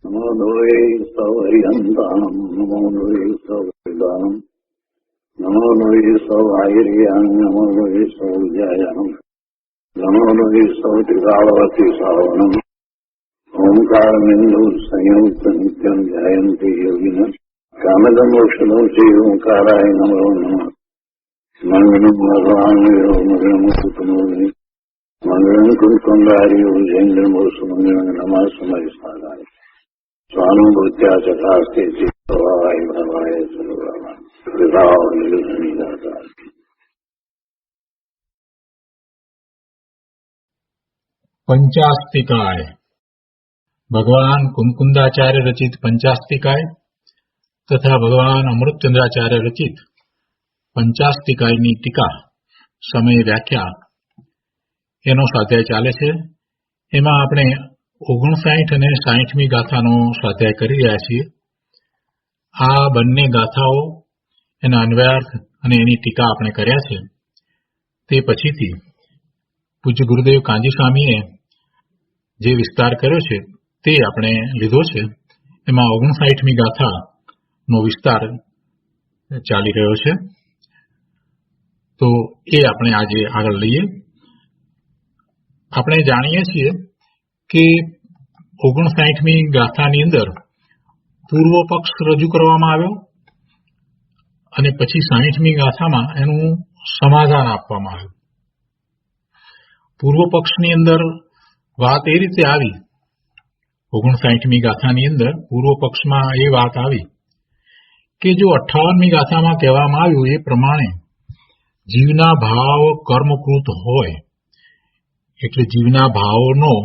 નમો દ્વૈ સૌર્યંતામ નમો દ્વૈ સૌર્યદામ નમો દ્વૈ સૌર્યામ નમો દ્વૈ સૌર્યામ નમો દ્વૈ સૌત્રિકાવતી સાવનમ ઓંકારમિંદુ સંયુક્ત નિત્યમ જયંતી યોગિન કામદમોક્ષદો શ્રી ઓંકારાય નમો નમઃ. મંગલમ ભગવાન મંગલમ કુટુંબી મંગલમ કુંડારી જૈન્દ્રમોષ મંગલમ નમઃ સમય સાધાય સ્વાનુભૂત્યા ચકાસ્તે ચિત્તવાય ભવાય સર્વમાં કૃપાવનિદાતા. પંચાસ્તિકાય ભગવાન કુમકુંદાચાર્ય રચિત પંચાસ્તિકાય તથા ભગવાન અમૃતચંદ્રાચાર્ય રચિત પંચાસ્તિકાયની ટીકા સમય વ્યાખ્યા એનો સ્વાધ્યાય ચાલે છે. એમાં આપણે 59 અને 60મી ગાથાનો સ્વાધ્યાય કરી રહ્યા છીએ. આ બંને ગાથાઓ એના અન્વયાર્થ અને એની ટીકા આપણે કર્યા છે. તે પછીથી પૂજ્ય ગુરુદેવ કાંજી સ્વામીએ જે વિસ્તાર કર્યો છે તે આપણે લીધો છે. એમાં 59મી ગાથાનો વિસ્તાર ચાલી રહ્યો છે, તો એ આપણે આજે આગળ લઈએ. આપણે જાણીએ છીએ કે 59મી ગાથાની અંદર પૂર્વ પક્ષ રજૂ કરવામાં આવ્યો અને પછી 60મી ગાથામાં એનું સમાધાન આપવામાં આવ્યું. પૂર્વ પક્ષની અંદર વાત એ રીતે આવી, 59મી ગાથાની અંદર પૂર્વ પક્ષમાં એ વાત આવી કે જો 58મી ગાથામાં કહેવામાં આવ્યું એ પ્રમાણે જીવના ભાવ કર્મકૃત હોય, એટલે જીવના ભાવનો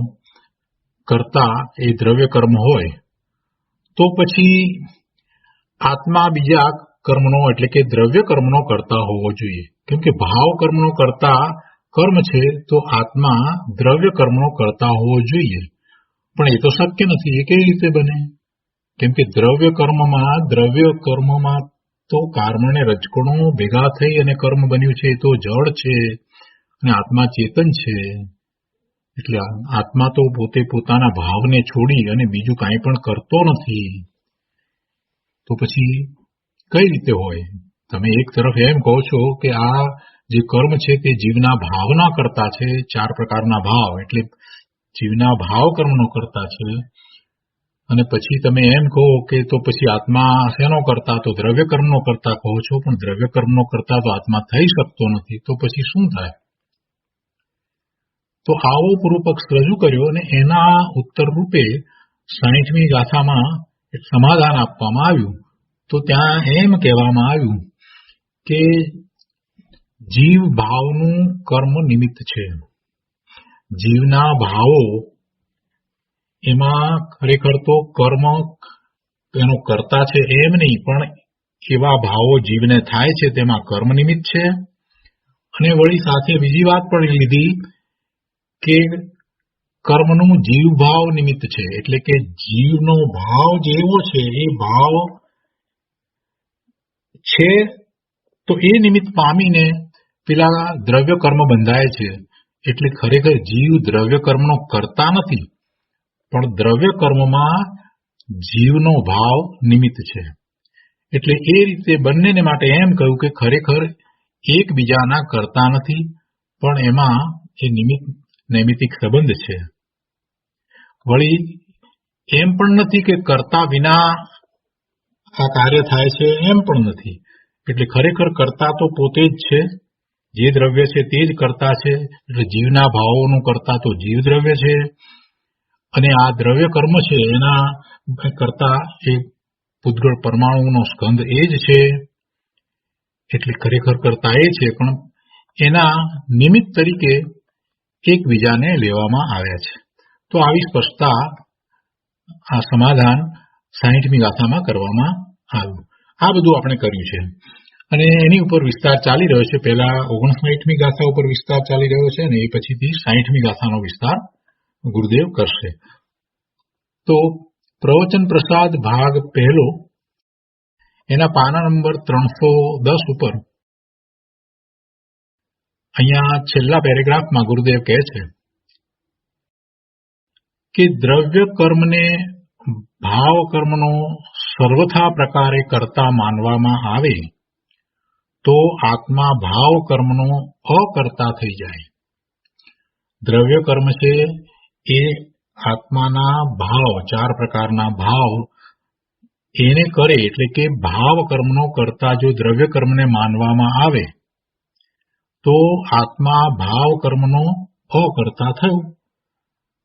કરતા એ દ્રવ્ય કર્મ હોય, તો પછી આત્મા બીજા કર્મનો એટલે કે દ્રવ્ય કર્મનો કરતા હોવો જોઈએ. કેમ કે ભાવ કર્મનો કરતા કર્મ છે તો આત્મા દ્રવ્ય કર્મનો કરતા હોવો જોઈએ. પણ એ તો શક્ય નથી. એ કેવી રીતે બને? કેમ કે દ્રવ્ય કર્મમાં તો કાર્મને રજકણો ભેગા થઈ અને કર્મ બન્યું છે. એ તો જળ છે અને આત્મા ચેતન છે. એટલે આત્મા તો પોતે પોતાના ભાવને છોડી અને બીજું કાંઈ પણ કરતો નથી. તો પછી કઈ રીતે હોય? તમે એક તરફ એમ કહો છો કે આ જે કર્મ છે તે જીવના ભાવના કરતા છે. 4 પ્રકારના ભાવ એટલે જીવના ભાવ કર્મનો કરતા છે. અને પછી તમે એમ કહો કે તો પછી આત્મા શેનો કરતા? તો દ્રવ્ય કર્મનો કરતા કહો છો. પણ દ્રવ્ય કર્મનો કરતા તો આત્મા થઈ શકતો નથી. તો પછી શું થાય? તો આવો પૂર્વ પક્ષ રજૂ કર્યો અને એના ઉત્તર રૂપે 60મી ગાથામાં સમાધાન આપવામાં આવ્યું. તો ત્યાં એમ કહેવામાં આવ્યું કે જીવ ભાવનું કર્મ નિમિત્ત છે. જીવના ભાવો એમાં ખરેખર તો કર્મ એનો કરતા છે એમ નહીં, પણ એવા ભાવો જીવને થાય છે તેમાં કર્મ નિમિત્ત છે. અને વળી સાથે બીજી વાત પણ લીધી કે કર્મનું જીવ ભાવ નિમિત્ત છે. એટલે કે જીવનો ભાવ જેવો છે એ ભાવ છે તો એ નિમિત્ત પામીને પેલા દ્રવ્ય કર્મ બંધાય છે. એટલે ખરેખર જીવ દ્રવ્ય કર્મનો કરતા નથી, પણ દ્રવ્ય કર્મમાં જીવનો ભાવ નિમિત્ત છે. એટલે એ રીતે બંનેને માટે એમ કહ્યું કે ખરેખર એકબીજાના કરતા નથી, પણ એમાં એ નૈમિતિક સંબંધ છે. વળી એમ પણ નથી કે કરતા વિના આ કાર્ય થાય છે, એમ પણ નથી. એટલે ખરેખર કરતા તો પોતે જ છે. જે દ્રવ્ય છે તે જ કરતા છે. એટલે જીવના ભાવોનું કરતા તો જીવ દ્રવ્ય છે અને આ દ્રવ્ય કર્મ છે એના કરતા એ પૂતગળ પરમાણુનો સ્કંદ એ જ છે. એટલે ખરેખર કરતા એ છે, પણ એના નિમિત્ત તરીકે એકબીજાને લેવામાં આવ્યા છે. તો આવી સ્પષ્ટતા આ સમાધાન 60મી ગાથામાં કરવામાં આવ્યું. આ બધું આપણે કર્યું છે અને એની ઉપર વિસ્તાર ચાલી રહ્યો છે. પહેલા 59મી ગાથા ઉપર વિસ્તાર ચાલી રહ્યો છે અને એ પછીથી 60મી ગાથાનો વિસ્તાર ગુરુદેવ કરશે. તો પ્રવચન પ્રસાદ ભાગ પહેલો એના પાના નંબર 310 ઉપર અહીંયા છેલ્લા પેરેગ્રાફમાં ગુરુદેવ કહે છે કે દ્રવ્ય કર્મને ભાવ કર્મનો સર્વથા પ્રકારે કરતા માનવામાં આવે તો આત્મા ભાવ કર્મનો અકર્તા થઈ જાય. દ્રવ્ય કર્મ છે એ આત્માના ભાવ, 4 પ્રકારના ભાવ એને કરે એટલે કે ભાવ કર્મનો કરતા જો દ્રવ્ય કર્મને માનવામાં આવે તો આત્મા ભાવ કર્મનો અકર્તા થયો.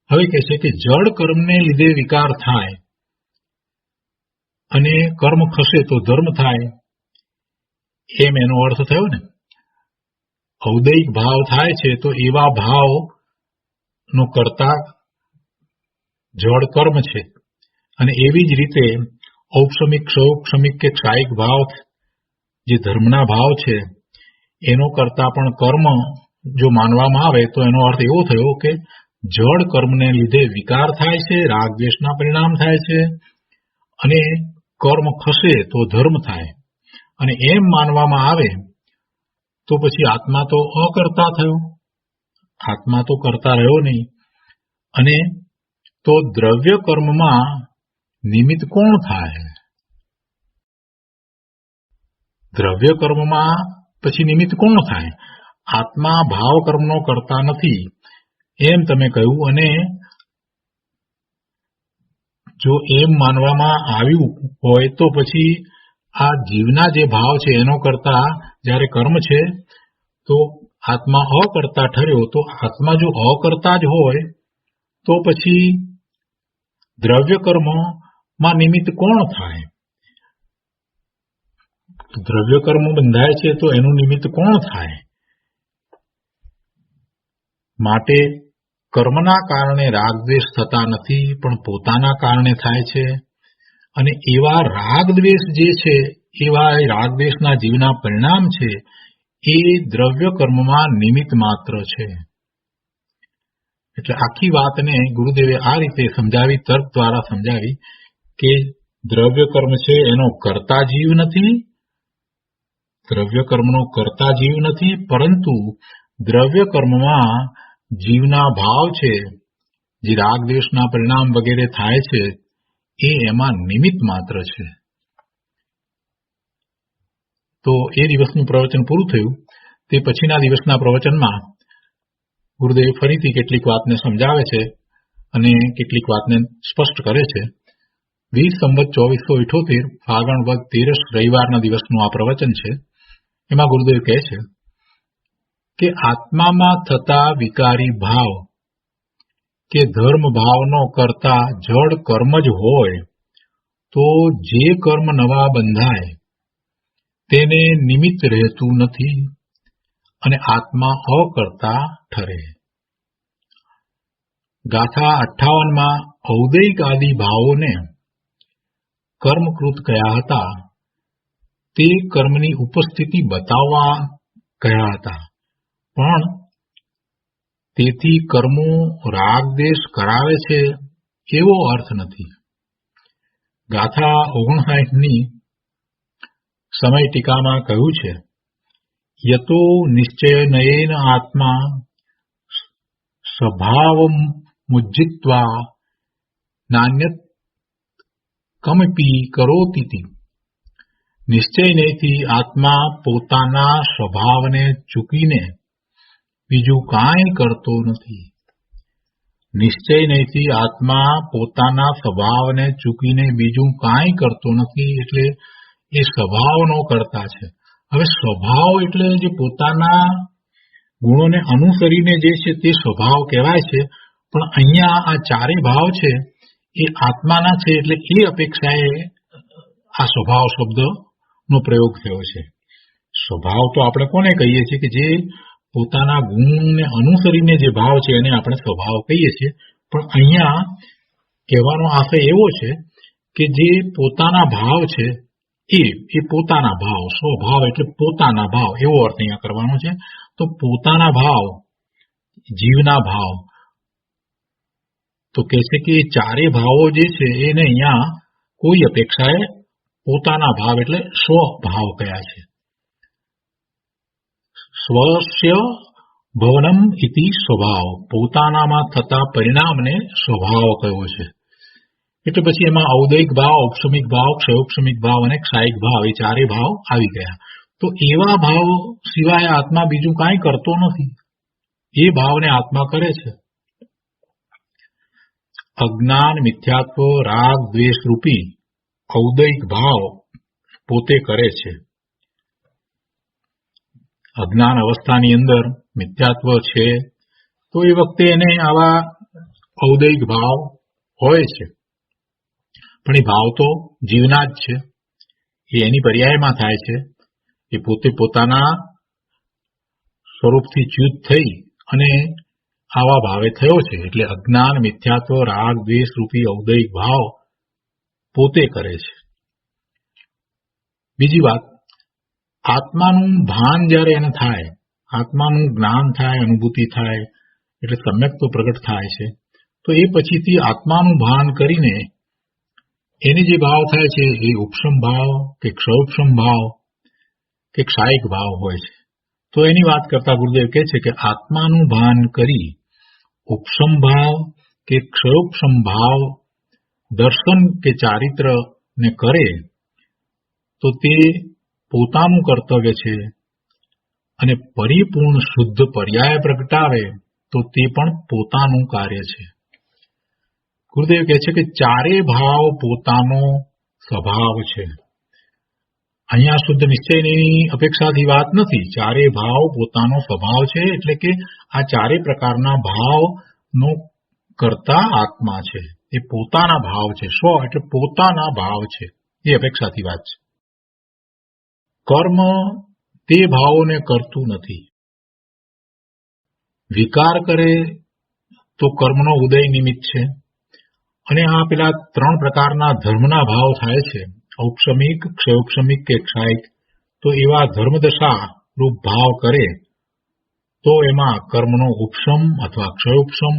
હવે કહે છે કે જડ કર્મને લીધે વિકાર થાય અને કર્મ ખસે તો ધર્મ થાય, એમ એનો અર્થ થયો ને. ઔદૈહિક ભાવ થાય છે તો એવા ભાવ નો કરતા જડ કર્મ છે, અને એવી જ રીતે ઔપસમિક, સૌપસમિક કે ક્ષાયિક ભાવ જે ધર્મના ભાવ છે એનો કરતા પણ કર્મ જો માનવામાં આવે તો એનો અર્થ એવો થયો કે જડ કર્મને લીધે વિકાર થાય છે, રાગ દ્વેષના પરિણામ થાય છે, અને કર્મ ખસે તો ધર્મ થાય. અને એમ માનવામાં આવે તો પછી આત્મા તો અકર્તા થયો, આત્મા તો કરતા રહ્યો નહીં. અને તો દ્રવ્ય કર્મમાં નિમિત્ત કોણ થાય? દ્રવ્ય કર્મમાં પછી નિમિત્ત કોણ થાય? આત્મા ભાવ કર્મનો કરતા નથી એમ તમે કહ્યું, અને જો એમ માનવામાં આવ્યું હોય તો પછી આ જીવના જે ભાવ છે એનો કરતા જ્યારે કર્મ છે તો આત્મા અકર્તા ઠર્યો. તો આત્મા જો અકર્તા જ હોય તો પછી દ્રવ્ય કર્મમાં નિમિત્ત કોણ થાય? દ્રવ્ય કર્મ બંધાય છે તો એનું નિમિત્ત કોણ થાય? માટે કર્મના કારણે રાગ દ્વેષ થતા નથી, પણ પોતાના કારણે થાય છે. અને એવા રાગ દ્વેષ જે છે, એવા રાગ દ્વેષના જીવના પરિણામ છે એ દ્રવ્ય કર્મમાં નિમિત્ત માત્ર છે. એટલે આખી વાતને ગુરુદેવે આ રીતે સમજાવી, તર્ક દ્વારા સમજાવી કે દ્રવ્ય કર્મ છે એનો કર્તા જીવ નથી, દ્રવ્ય કર્મનો કર્તા જીવ નથી, પરંતુ દ્રવ્ય કર્મમાં જીવના ભાવ છે, જે રાગ દ્વેષના પરિણામ વગેરે થાય છે, એ એમાં નિમિત્ત માત્ર છે. તો એ દિવસનું પ્રવચન પૂરું થયું. તે પછીના દિવસના પ્રવચનમાં ગુરુદેવ ફરીથી કેટલીક વાતને સમજાવે છે અને કેટલીક વાતને સ્પષ્ટ કરે છે. 20 સંવત 2478 ફાગણ વદ 13 રવિવારના દિવસનું આ પ્રવચન છે. એમાં ગુરુદેવ કહે છે કે આત્મામાં થતા વિકારી ભાવ કે ધર્મ ભાવનો કરતા જડ કર્મ જ હોય તો જે કર્મ નવા બંધાય તેને નિમિત્ત રહેતું નથી અને આત્મા અકર્તા ઠરે. ગાથા 58માં ઔદૈહિક આદિ ભાવોને કર્મકૃત કયા હતા તે કર્મની ઉપસ્થિતિ બતાવવા કયા હતા, પણ તેથી કર્મો રાગ દ્વેષ કરાવે છે એવો અર્થ નથી. ગાથા 59ની સમય ટીકામાં કહ્યું છે, યતો નિશ્ચયનયેન આત્મા સ્વભાવમુજ્જિત્વા નાન્યત કમપી કરોતીતિ. નિશ્ચયથી આત્મા પોતાના સ્વભાવને ચૂકીને બીજું કાંઈ કરતો નથી. નિશ્ચયથી આત્મા પોતાના સ્વભાવને ચૂકીને બીજું કાંઈ કરતો નથી, એટલે એ સ્વભાવનો કરતા છે. હવે સ્વભાવ એટલે જે પોતાના ગુણોને અનુસરીને જે છે તે સ્વભાવ કહેવાય છે, પણ અહીંયા આ ચારે ભાવ છે એ આત્માના છે, એટલે એ અપેક્ષાએ આ સ્વભાવ શબ્દનો પ્રયોગ થયો છે. સ્વભાવ તો આપણે કોને કહીએ છીએ કે જે પોતાના ગુણને અનુસરીને જે ભાવ છે એને આપણે સ્વભાવ કહીએ છીએ, પણ અહીંયા કહેવાનો આશય એવો છે કે જે પોતાના ભાવ છે એ પોતાના ભાવ, સ્વભાવ એટલે પોતાના ભાવ, એવો અર્થ અહીંયા કરવાનો છે. તો પોતાના ભાવ, જીવના ભાવ, તો કહે છે કે એ ચારે ભાવો જે છે એને અહીંયા કોઈ અપેક્ષાએ પોતાના ભાવ એટલે સ્વભાવ કયા છે. સ્વસ્ય ભવનમ ઇતિ સ્વભાવ, પોતાનામાં થતા પરિણામને સ્વભાવ કયો છે. એટલે પછી એમાં ઔદયિક ભાવ, ઔપશમિક ભાવ, ક્ષયોપશમિક ભાવ અને ક્ષાયિક ભાવ, એ ચારે ભાવ આવી ગયા. તો એવા ભાવ સિવાય આત્મા બીજું કાંઈ કરતો નથી. એ ભાવને આત્મા કરે છે. અજ્ઞાન, મિથ્યાત્વ, રાગ, દ્વેષ રૂપી ઔદયિક ભાવ પોતે કરે છે. અજ્ઞાન અવસ્થાની અંદર મિથ્યાત્વ છે તો એ વખતે એને આવા ઔદયિક ભાવ હોય છે, પણ એ ભાવ તો જીવના જ છે. એ એની પર્યાયમાં થાય છે. એ પોતે પોતાના સ્વરૂપથી ચ્યુત થઈ અને આવા ભાવે થયો છે. એટલે અજ્ઞાન, મિથ્યાત્વ, રાગ, દ્વેષ રૂપી ઔદયિક ભાવ પોતે કરે છે. બીજી વાત, આત્માનું ભાન જ્યારે એને થાય, આત્માનું જ્ઞાન થાય, અનુભૂતિ થાય, એટલે સમ્યક તો પ્રગટ થાય છે. તો એ પછીથી આત્માનું ભાન કરીને એને જે ભાવ થાય છે એ ઉપશમ ભાવ કે ક્ષયોપશમ ભાવ કે ક્ષાયિક ભાવ હોય છે. તો એની વાત કરતા ગુરુદેવ કહે છે કે આત્માનું ભાન કરી ઉપશમ ભાવ કે ક્ષયોપશમ ભાવ દર્શન કે ચારિત્ર ને કરે તો તે પોતાનું કર્તવ્ય છે, અને પરિપૂર્ણ શુદ્ધ પર્યાય પ્રગટાવે તો તે પણ પોતાનું કાર્ય છે. ગુરુદેવ કહે છે કે ચારે ભાવ પોતાનો સ્વભાવ છે. અહીંયા શુદ્ધ નિશ્ચયની અપેક્ષાથી વાત નથી. ચારે ભાવ પોતાનો સ્વભાવ છે, એટલે કે આ ચારે પ્રકારના ભાવનો કરતા આત્મા છે. એ પોતાના ભાવ છે. સ્વ એટલે પોતાના ભાવ છે, એ અપેક્ષાથી વાત છે. કર્મ તે ભાવોને કરતું નથી. વિકાર કરે તો કર્મનો ઉદય નિમિત્ત છે. અને આ પેલા ત્રણ પ્રકારના ધર્મના ભાવ થાય છે, ઔપશમિક, ક્ષયોપશમિક કે ક્ષાયિક. તો એવા ધર્મદશા રૂપ ભાવ કરે તો એમાં કર્મનો ઉપશમ અથવા ક્ષયોપશમ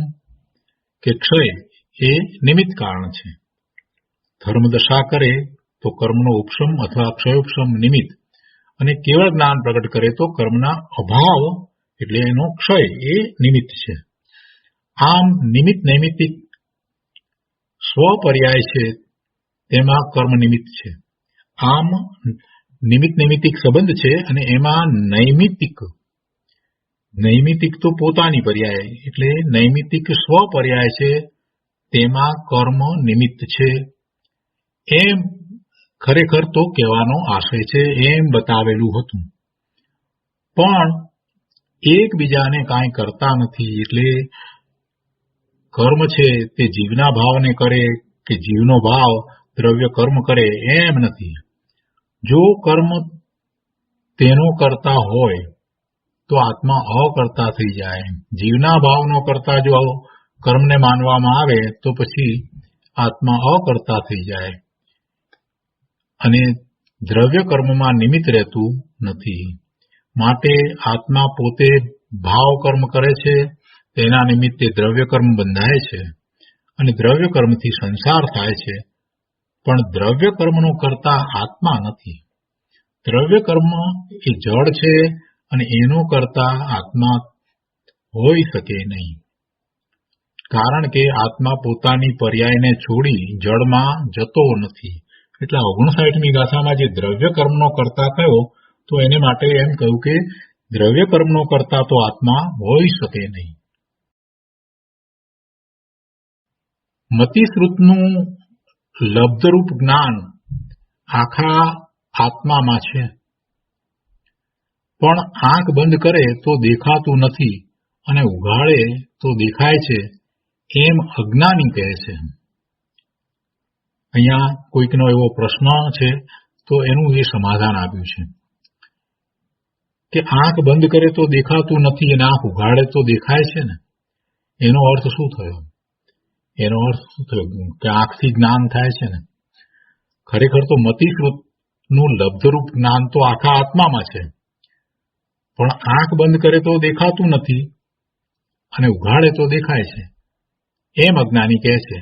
કે ક્ષય એ નિમિત્ત કારણ છે. ધર્મદશા કરે તો કર્મનો ઉપશમ અથવા ક્ષયોપશમ નિમિત્ત, અને કેવળ જ્ઞાન પ્રગટ કરે તો કર્મના અભાવ એટલે એનો ક્ષય એ નિમિત્ત છે. આમ નિમિત્ત નૈમિત્તિક સ્વપર્યાય છે તેમાં કર્મ નિમિત્ત છે. આમ નિમિત્ત નૈમિત્તિક સંબંધ છે, અને એમાં નૈમિત્તિક તો પોતાની પર્યાય એટલે નૈમિત્તિક સ્વપર્યાય છે, તેમાં કર્મ નિમિત્ત છે. એમ ખરેખર તો કહેવાનો આશય છે, એમ બતાવેલું હતું. પણ એકબીજાને કાંઈ કરતા નથી. એટલે કર્મ છે તે જીવના ભાવને કરે કે જીવનો ભાવ દ્રવ્ય કર્મ કરે એમ નથી. જો કર્મ તેનો કરતા હોય તો આત્મા અકર્તા થઈ જાય. જીવના ભાવનો કરતા જો કર્મને માનવામાં આવે તો પછી આત્મા અકર્તા થઈ જાય, અને દ્રવ્ય કર્મમાં નિમિત્ત રહેતું નથી. માટે આત્મા પોતે ભાવ કર્મ કરે છે, તેના નિમિત્તે દ્રવ્ય કર્મ બંધાય છે, અને દ્રવ્ય કર્મથી સંસાર થાય છે. પણ દ્રવ્ય કર્મનો કરતા આત્મા નથી. દ્રવ્ય કર્મ એ જળ છે, અને એનો કરતા આત્મા હોઈ શકે નહીં. કારણ કે આત્મા પોતાની પર્યાયને છોડી જળમાં જતો નથી. એટલે 59મી ગાથામાં જે દ્રવ્ય કર્મનો કરતા કયો તો એને માટે એમ કહ્યું કે દ્રવ્ય કર્મનો કરતા તો આત્મા હોઈ શકે નહીં. મતિશ્રુતનું લબ્ધરૂપ જ્ઞાન આખા આત્મામાં છે, પણ આંખ બંધ કરે તો દેખાતું નથી, અને ઉઘાડે તો દેખાય છે, એમ અજ્ઞાની કહે છે. અહીંયા કોઈકનો એવો પ્રશ્ન છે તો એનું એ સમાધાન આપ્યું છે કે આંખ બંધ કરે તો દેખાતું નથી અને આંખ ઉઘાડે તો દેખાય છે ને. એનો અર્થ શું થયો? એનો અર્થ શું થયો કે આંખથી જ્ઞાન થાય છે ને. ખરેખર તો મતિશ્રુતનું લબ્ધરૂપ જ્ઞાન તો આખા આત્મામાં છે, પણ આંખ બંધ કરે તો દેખાતું નથી અને ઉઘાડે તો દેખાય છે, એમ અજ્ઞાની કહે છે.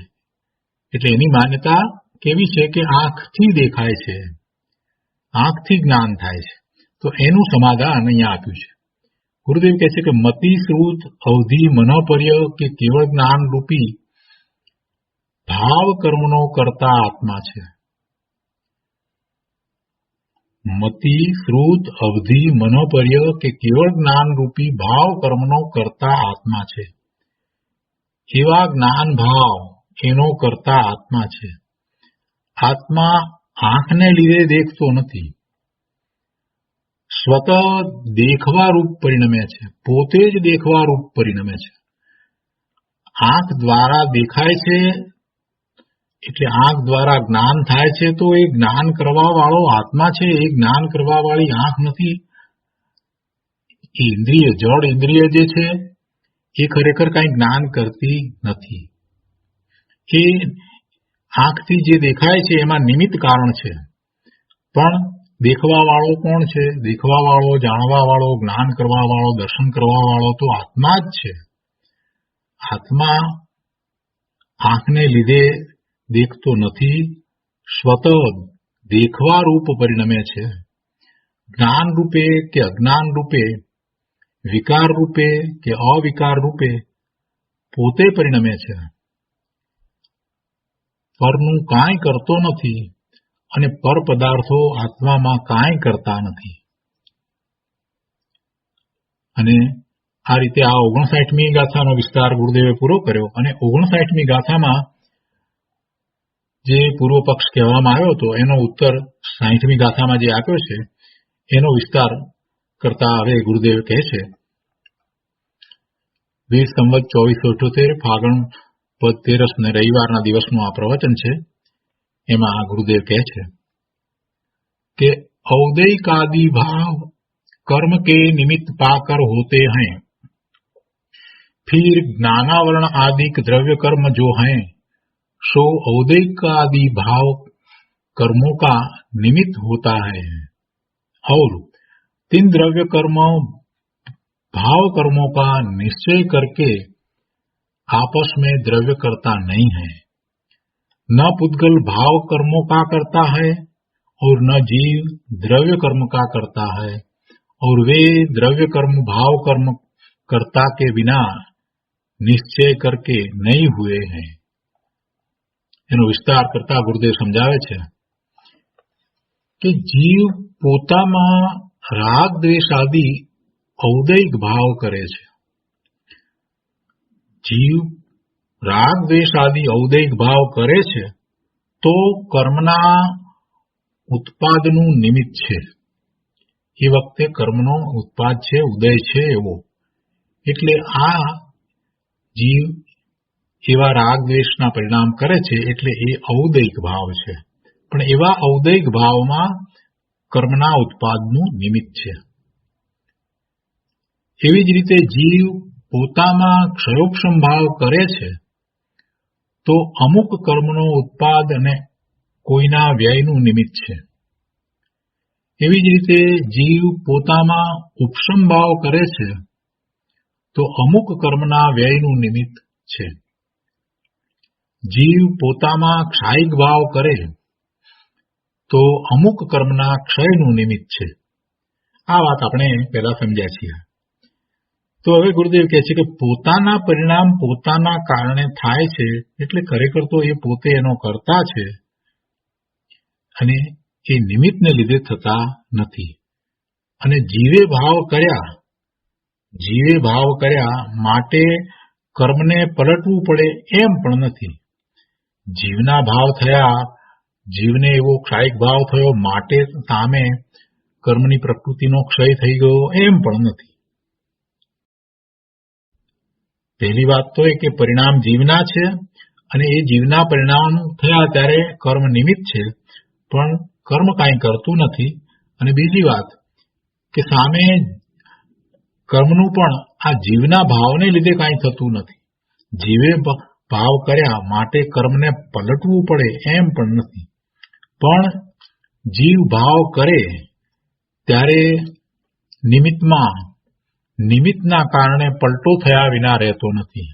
એટલે એની માન્યતા કેવી છે કે આંખથી દેખાય છે, આંખથી જ્ઞાન થાય છે. તો એનું સમાધાન અહીંયા આપ્યું છે. ગુરુદેવ કહે છે કે મતિશ્રુત અવધિ મનોપર્ય કે કેવળ જ્ઞાન રૂપી ભાવ કર્મનો કરતા આત્મા છે. મતિ, શ્રુત, અવધિ, મનોપર્ય કે કેવળ જ્ઞાનરૂપી ભાવ કર્મનો કરતા આત્મા છે. એવા જ્ઞાન ભાવ એનો કરતા આત્મા છે. આત્મા આંખને લીધે દેખતો નથી, સ્વતઃ દેખવા રૂપ પરિણમે છે, પોતે જ દેખવા રૂપ પરિણમે છે. આંખ દ્વારા દેખાય છે એટલે આંખ દ્વારા જ્ઞાન થાય છે, તો એ જ્ઞાન કરવા વાળો આત્મા છે, એ જ્ઞાન કરવા વાળી આંખ નથી. એ ઇન્દ્રિય, જડ ઇન્દ્રિય જે છે એ ખરેખર કઈ જ્ઞાન કરતી નથી. એ આંખથી જે દેખાય છે એમાં નિમિત્ત કારણ છે, પણ દેખવા વાળો કોણ છે? દેખવા વાળો, જાણવા વાળો, જ્ઞાન કરવા વાળો, દર્શન કરવા વાળો તો આત્મા જ છે. આત્મા આંખને લીધે દેખતો નથી, સ્વતઃ દેખવા રૂપ પરિણમે છે. જ્ઞાન રૂપે કે અજ્ઞાન રૂપે, વિકાર રૂપે કે અવિકાર રૂપે પોતે પરિણમે છે. પરનું કાંઈ કરતો નથી અને પર પદાર્થો આત્મામાં કાંઈ કરતા નથી. અને આ રીતે આ 59મી ગાથાનો વિસ્તાર ગુરુદેવે પૂરો કર્યો. અને 59મી ગાથામાં જે પૂર્વ પક્ષ કહેવામાં આવ્યો હતો એનો ઉત્તર 60મી ગાથામાં જે આપ્યો છે એનો વિસ્તાર કરતા હવે ગુરુદેવ કહે છે, વીર સંવત 2478 ફાગણ પદ 13 ને રવિવારના દિવસનું આ પ્રવચન છે. એમાં આ ગુરુદેવ કહે છે કે औदैकादि भाव कर्म के निमित्त पाकर होते हैं, फिर ज्ञानावरण आदि द्रव्य कर्म जो हैं सो औदैकादि भाव कर्मों का निमित्त होता है, और तीन द्रव्य कर्म भाव कर्मों का निश्चय करके आपस में द्रव्य करता नहीं है. न पुद्गल भाव कर्मों का करता है और न जीव द्रव्य कर्म का करता है, और वे द्रव्य कर्म भाव कर्म कर्ता के बिना निश्चय करके नहीं हुए हैं. એનો વિસ્તાર કરતા ગુરુદેવ સમજાવે છે કે જીવ પોતામાં રાગ દ્વેષ આદિ ઔદૈક ભાવ કરે છે. જીવ રાગ દ્વેષ આદિ ઔદૈક ભાવ કરે છે તો કર્મના ઉત્પાદનું નિમિત્ત છે. એ વખતે કર્મનો ઉત્પાદ છે, ઉદય છે એવો. એટલે આ જીવ એવા રાગ દ્વેષના પરિણામ કરે છે એટલે એ ઔદૈક ભાવ છે. પણ એવા ઔદૈક ભાવમાં કર્મના ઉત્પાદનું નિમિત્ત છે. એવી જ રીતે જીવ પોતામાં ક્ષયોક્ષમ ભાવ કરે છે તો અમુક કર્મનો ઉત્પાદ અને કોઈના વ્યયનું નિમિત્ત છે. એવી જ રીતે જીવ પોતામાં ઉપશમ ભાવ કરે છે તો અમુક કર્મના વ્યયનું નિમિત્ત છે. જીવ પોતામાં ક્ષાયિક ભાવ કરે તો અમુક કર્મના ક્ષયનું નિમિત્ત છે. આ વાત આપણે પહેલા સમજ્યા છીએ. તો હવે ગુરુદેવ કહે છે કે પોતાના પરિણામ પોતાના કારણે થાય છે એટલે ખરેખર તો એ પોતે એનો કર્તા છે અને એ નિમિત્તને લીધે થતા નથી. અને જીવે ભાવ કર્યા માટે કર્મને પલટવું પડે એમ પણ નથી. જીવના ભાવ થયા, જીવને એવો ક્ષાયિક ભાવ થયો માટે સામે કર્મની પ્રકૃતિનો ક્ષય થઈ ગયો એમ પણ નથી. પહેલી વાત તો એ કે પરિણામ જીવના છે અને એ જીવના પરિણામ થયા ત્યારે કર્મ નિમિત્ત છે, પણ કર્મ કાંઈ કરતું નથી. અને બીજી વાત કે સામે કર્મનું પણ આ જીવના ભાવને લીધે કાંઈ થતું નથી. જીવે ભાવ કર્યા માટે કર્મને પલટવું પડે એમ પણ નથી. પણ જીવ ભાવ કરે ત્યારે નિમિત્તના કારણે પલટો થયા વિના રહેતો નથી.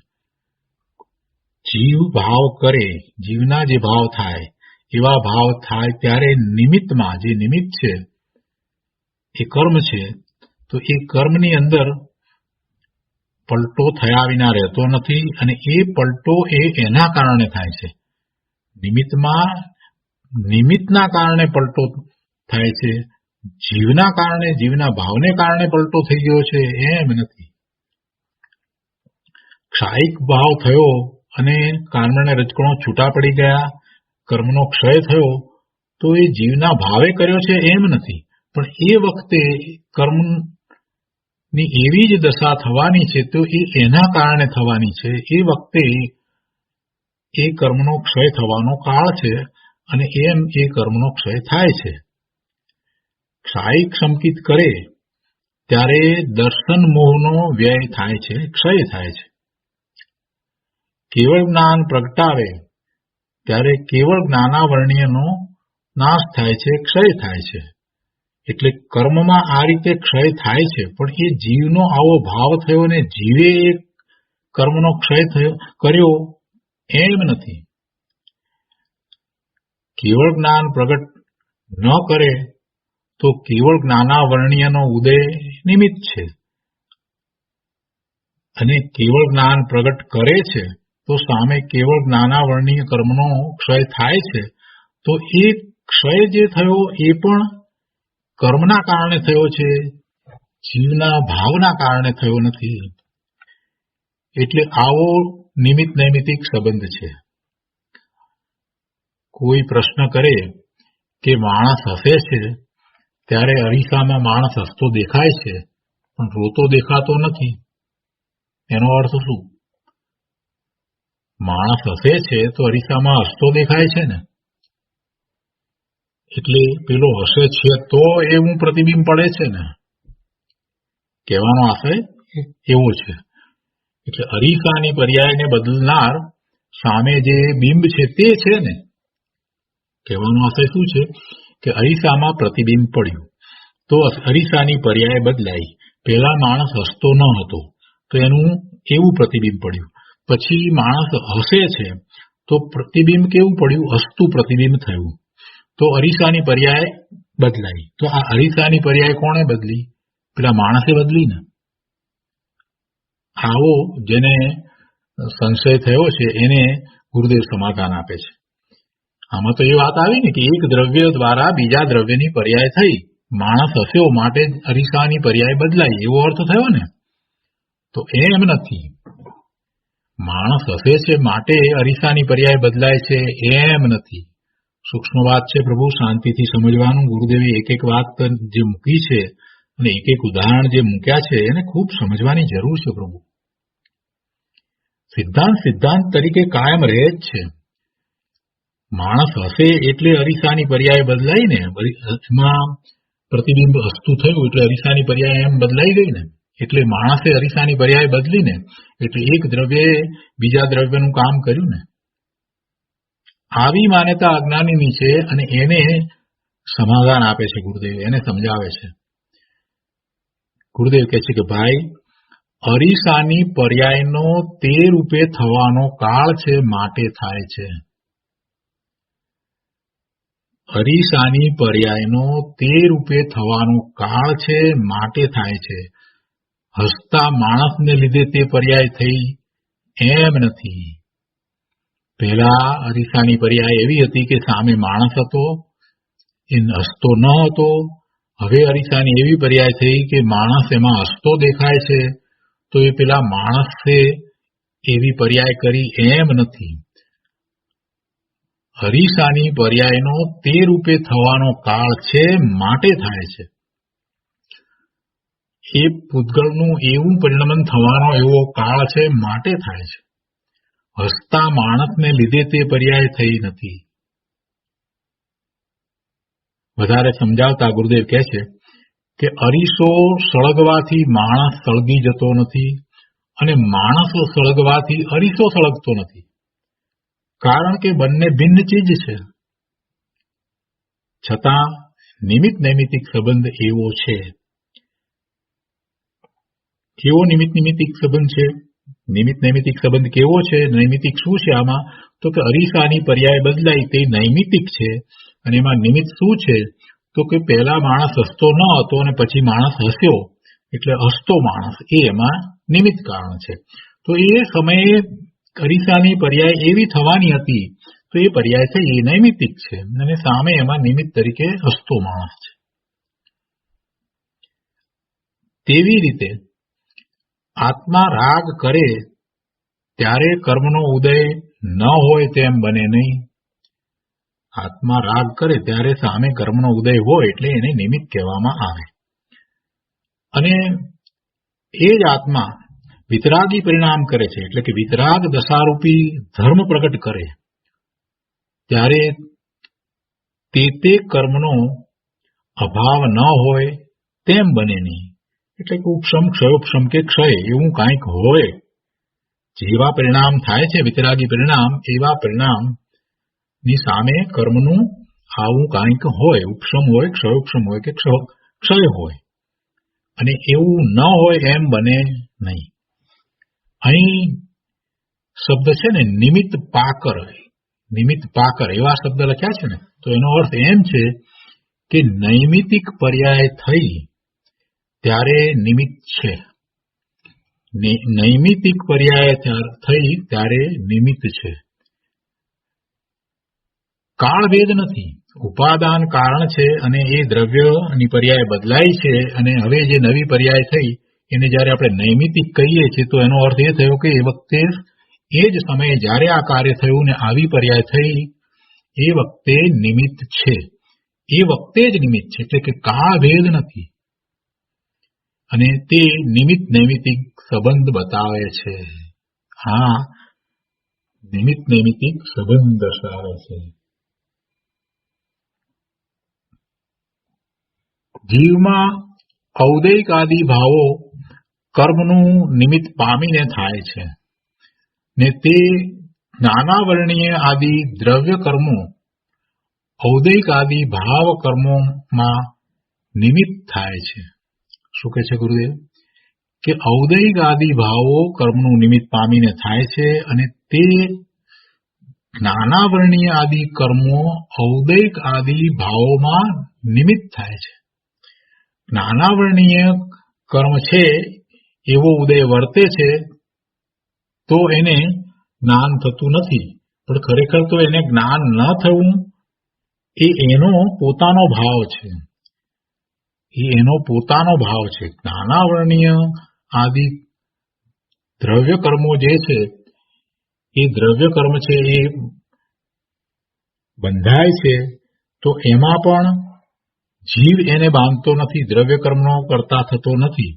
જીવ ભાવ કરે, જીવના જે ભાવ થાય એવા ભાવ થાય ત્યારે નિમિત્તમાં જે નિમિત્ત છે એ કર્મ છે, તો એ કર્મની અંદર પલટો થયા વિના રહેતો નથી. અને એ પલટો એના કારણે થાય છે. નિમિત્તના કારણે પલટો થાય છે, જીવના કારણે, જીવના ભાવને કારણે પલટો થઈ ગયો છે, એમ નથી. ક્ષાયિક ભાવ થયો અને કર્મને રજકણો છૂટા પડી ગયા, કર્મનો ક્ષય થયો, તો એ જીવના ભાવે કર્યો છે એમ નથી. પણ એ વખતે કર્મની એવી જ દશા થવાની છે, તો એ એના કારણે થવાની છે. એ વખતે એ કર્મનો ક્ષય થવાનો કાળ છે અને એમ એ કર્મનો ક્ષય થાય છે. ક્ષાયિક સંકિત કરે ત્યારે દર્શન મોહનો વ્યય થાય છે, ક્ષય થાય છે. કેવળ જ્ઞાન પ્રગટાવે ત્યારે કેવળ જ્ઞાનાવર્ણ્યનો નાશ થાય છે, ક્ષય થાય છે. એટલે કર્મમાં આ રીતે ક્ષય થાય છે, પણ એ જીવનો આવો ભાવ થયો ને જીવે એ કર્મનો ક્ષય કર્યો એમ નથી. કેવળ જ્ઞાન પ્રગટ ન કરે તો કેવળ જ્ઞાનાવર્ણ્યનો ઉદય નિમિત્ત છે, અને કેવળ જ્ઞાન પ્રગટ કરે છે તો સામે કેવળ જ્ઞાનાવર્ણ્ય કર્મનો ક્ષય થાય છે. તો એ ક્ષય જે થયો એ પણ કર્મના કારણે થયો છે, જીવના ભાવના કારણે થયો નથી. એટલે આવો નિમિત્ત નૈમિત્તિક સંબંધ છે. કોઈ પ્રશ્ન કરે કે માણસ હસે છે ત્યારે અરીસામાં માણસ હસતો દેખાય છે પણ રોતો દેખાતો નથી, એનો અર્થ શું? માણસ હસે છે તો અરીસામાં હસતો દેખાય છે ને, એટલે પેલો હસે છે તો એવું પ્રતિબિંબ પડે છે ને, કહેવાનો આશય એવો છે. એટલે અરીસાની પર્યાયને બદલનાર સામે જે બિંબ છે તે છે ને. કહેવાનો આશય શું છે કે અરીસામાં પ્રતિબિંબ પડ્યું તો અરીસાની પર્યાય બદલાઈ. પહેલા માણસ હસતો ન હતો તો એનું એવું પ્રતિબિંબ પડ્યું, પછી માણસ હસે છે તો પ્રતિબિંબ કેવું પડ્યું? હસતું પ્રતિબિંબ થયું. તો અરીસાની પર્યાય બદલાઈ. તો આ અરીસાની પર્યાય કોણે બદલી? પેલા માણસે બદલી ને. આવો જેને સંશય થયો છે એને ગુરુદેવ સમાધાન આપે છે. આમાં તો એ વાત આવી ને કે એક દ્રવ્ય દ્વારા બીજા દ્રવ્યની પર્યાય થઈ, માણસ હસ્યો માટે અરીસાની પર્યાય બદલાઈ, એવો અર્થ થયો ને. તો એમ નથી. માણસ હસે છે માટે અરીસાની પર્યાય બદલાય છે એમ નથી. સૂક્ષ્મ વાત છે પ્રભુ, શાંતિથી સમજવાનું. ગુરુદેવે એક એક વાત જે મૂકી છે અને એક એક ઉદાહરણ જે મૂક્યા છે એને ખૂબ સમજવાની જરૂર છે પ્રભુ. સિદ્ધાંત તરીકે કાયમ રહે જ છે. માણસ હસે એટલે અરીસાની પર્યાય બદલાઈ ને, એમાં પ્રતિબિંબ હસતું થયું એટલે અરીસાની પર્યાય એમ બદલાઈ ગઈ ને. એટલે માણસે અરીસાની પર્યાય બદલી ને, એટલે એક દ્રવ્યએ બીજા દ્રવ્યનું કામ કર્યું ને. આવી માન્યતા અજ્ઞાનીની છે અને એને સમાધાન આપે છે ગુરુદેવ, એને સમજાવે છે. ગુરુદેવ કહે છે કે ભાઈ, અરીસાની પર્યાયનો તે રૂપે થવાનો કાળ છે માટે થાય છે. અરીસાની પર્યાયનો તે રૂપે થવાનો કાળ છે માટે થાય છે. હસતા માણસને લીધે તે પર્યાય થઈ એમ નથી. પહેલા અરીસાની પર્યાય એવી હતી કે સામે માણસ હતો, એ હસતો ન હતો. હવે અરીસાની એવી પર્યાય થઈ કે માણસ એમાં હસતો દેખાય છે, તો એ પેલા માણસે એવી પર્યાય કરી એમ નથી. અરીસાની પર્યાયનો તે રૂપે થવાનો કાળ છે માટે થાય છે. એ પૂતગળનું એવું પરિણમન થવાનો એવો કાળ છે માટે થાય છે. હસતા માણસને લીધે તે પર્યાય થઈ નથી. વધારે સમજાવતા ગુરુદેવ કહે છે કે અરીસો સળગવાથી માણસ સળગી જતો નથી અને માણસ સળગવાથી અરીસો સળગતો નથી, કારણ કે બંને ભિન્ન ચીજ છે. છતાં નિમિત્ત નૈમિત્તિક સંબંધ એવો છે. કેવો નિમિત્ત નૈમિત્તિક સંબંધ છે? નિમિત્ત નૈમિત્તિક સંબંધ કેવો છે? નૈમિત્તિક શું છે આમાં? તો કે અરીસાની પર્યાય બદલાઈ તે નૈમિત્તિક છે. અને એમાં નિમિત્ત શું છે? તો કે પહેલા માણસ હસતો ન હતો અને પછી માણસ હસ્યો એટલે હસતો માણસ, એ એમાં નિમિત્ત કારણ છે. તો એ સમયે અરીસાની પર્યાય એવી થવાની હતી તો એ પર્યાય થઈ એ નૈમિતિક છે અને સામે એમાં નિમિત્ત તરીકે હસતો માણસ છે. તેવી રીતે આત્મા રાગ કરે ત્યારે કર્મનો ઉદય ન હોય તેમ બને નહીં. આત્મા રાગ કરે ત્યારે સામે કર્મનો ઉદય હોય એટલે એને નિમિત્ત કહેવામાં આવે. અને એ જ આત્મા વિતરાગી પરિણામ કરે છે એટલે કે વિતરાગ દશારૂપી ધર્મ પ્રગટ કરે ત્યારે તે કર્મનો અભાવ ન હોય તેમ બને નહીં. એટલે કે ઉપશમ ક્ષયોપશમ કે ક્ષય એવું કાંઈક હોય. જેવા પરિણામ થાય છે વિતરાગી પરિણામ એવા પરિણામ ની સામે કર્મનું આવું કાંઈક હોય. ઉપશમ હોય, ક્ષયોપશમ હોય કે ક્ષય હોય અને એવું ન હોય એમ બને નહીં. અહીં શબ્દ છે ને નિમિત્ત પાકર, નિમિત્ત પાકર એવા શબ્દ લખ્યા છે ને, તો એનો અર્થ એમ છે કે નૈમિતિક પર્યાય થઈ ત્યારે નિમિત્ત છે. નૈમિતિક પર્યાય થઈ ત્યારે નિમિત્ત છે. કાળભેદ નથી, ઉપાદાન કારણ છે અને એ દ્રવ્યની પર્યાય બદલાય છે અને હવે જે નવી પર્યાય થઈ એને જ્યારે આપણે નૈમિતિક કહીએ છીએ તો એનો અર્થ એ થયો કે એ વખતે એ જ સમયે જ્યારે આ કાર્ય થયું ને આવી પર્યાય થઈ એ વખતે નિમિત્ત છે. એ વખતે જ નિમિત્ત છે એટલે કે કાળભેદ નથી અને તે નિમિત્ત નૈમિતિક સંબંધ બતાવે છે. હા, નિમિત્ત નૈમિતિક સંબંધ દર્શાવે છે. જીવમાં ઔદૈક આદિ ભાવો કર્મનું નિમિત્ત પામીને થાય છે ને તે જ્ઞાનાવરણીય આદિ દ્રવ્ય કર્મો ઔદૈક આદિ ભાવ કર્મોમાં નિમિત્ત થાય છે. શું કહે છે ગુરુદેવ? કે ઔદૈક આદિ ભાવો કર્મનું નિમિત્ત પામીને થાય છે અને તે જ્ઞાનાવરણીય આદિ કર્મો ઔદૈક આદિ ભાવોમાં નિમિત્ત થાય છે. જ્ઞાનાવરણીય કર્મ છે એવો ઉદય વર્તે છે તો એને જ્ઞાન થતું નથી, પણ ખરેખર તો એને જ્ઞાન ન થવું એ એનો પોતાનો ભાવ છે. એ એનો પોતાનો ભાવ છે. જ્ઞાનાવરણીય આદિ દ્રવ્ય કર્મો જે છે એ દ્રવ્ય કર્મ છે એ બંધાય છે તો એમાં પણ જીવ એને બાંધતો નથી, દ્રવ્ય કર્મનો કરતા થતો નથી,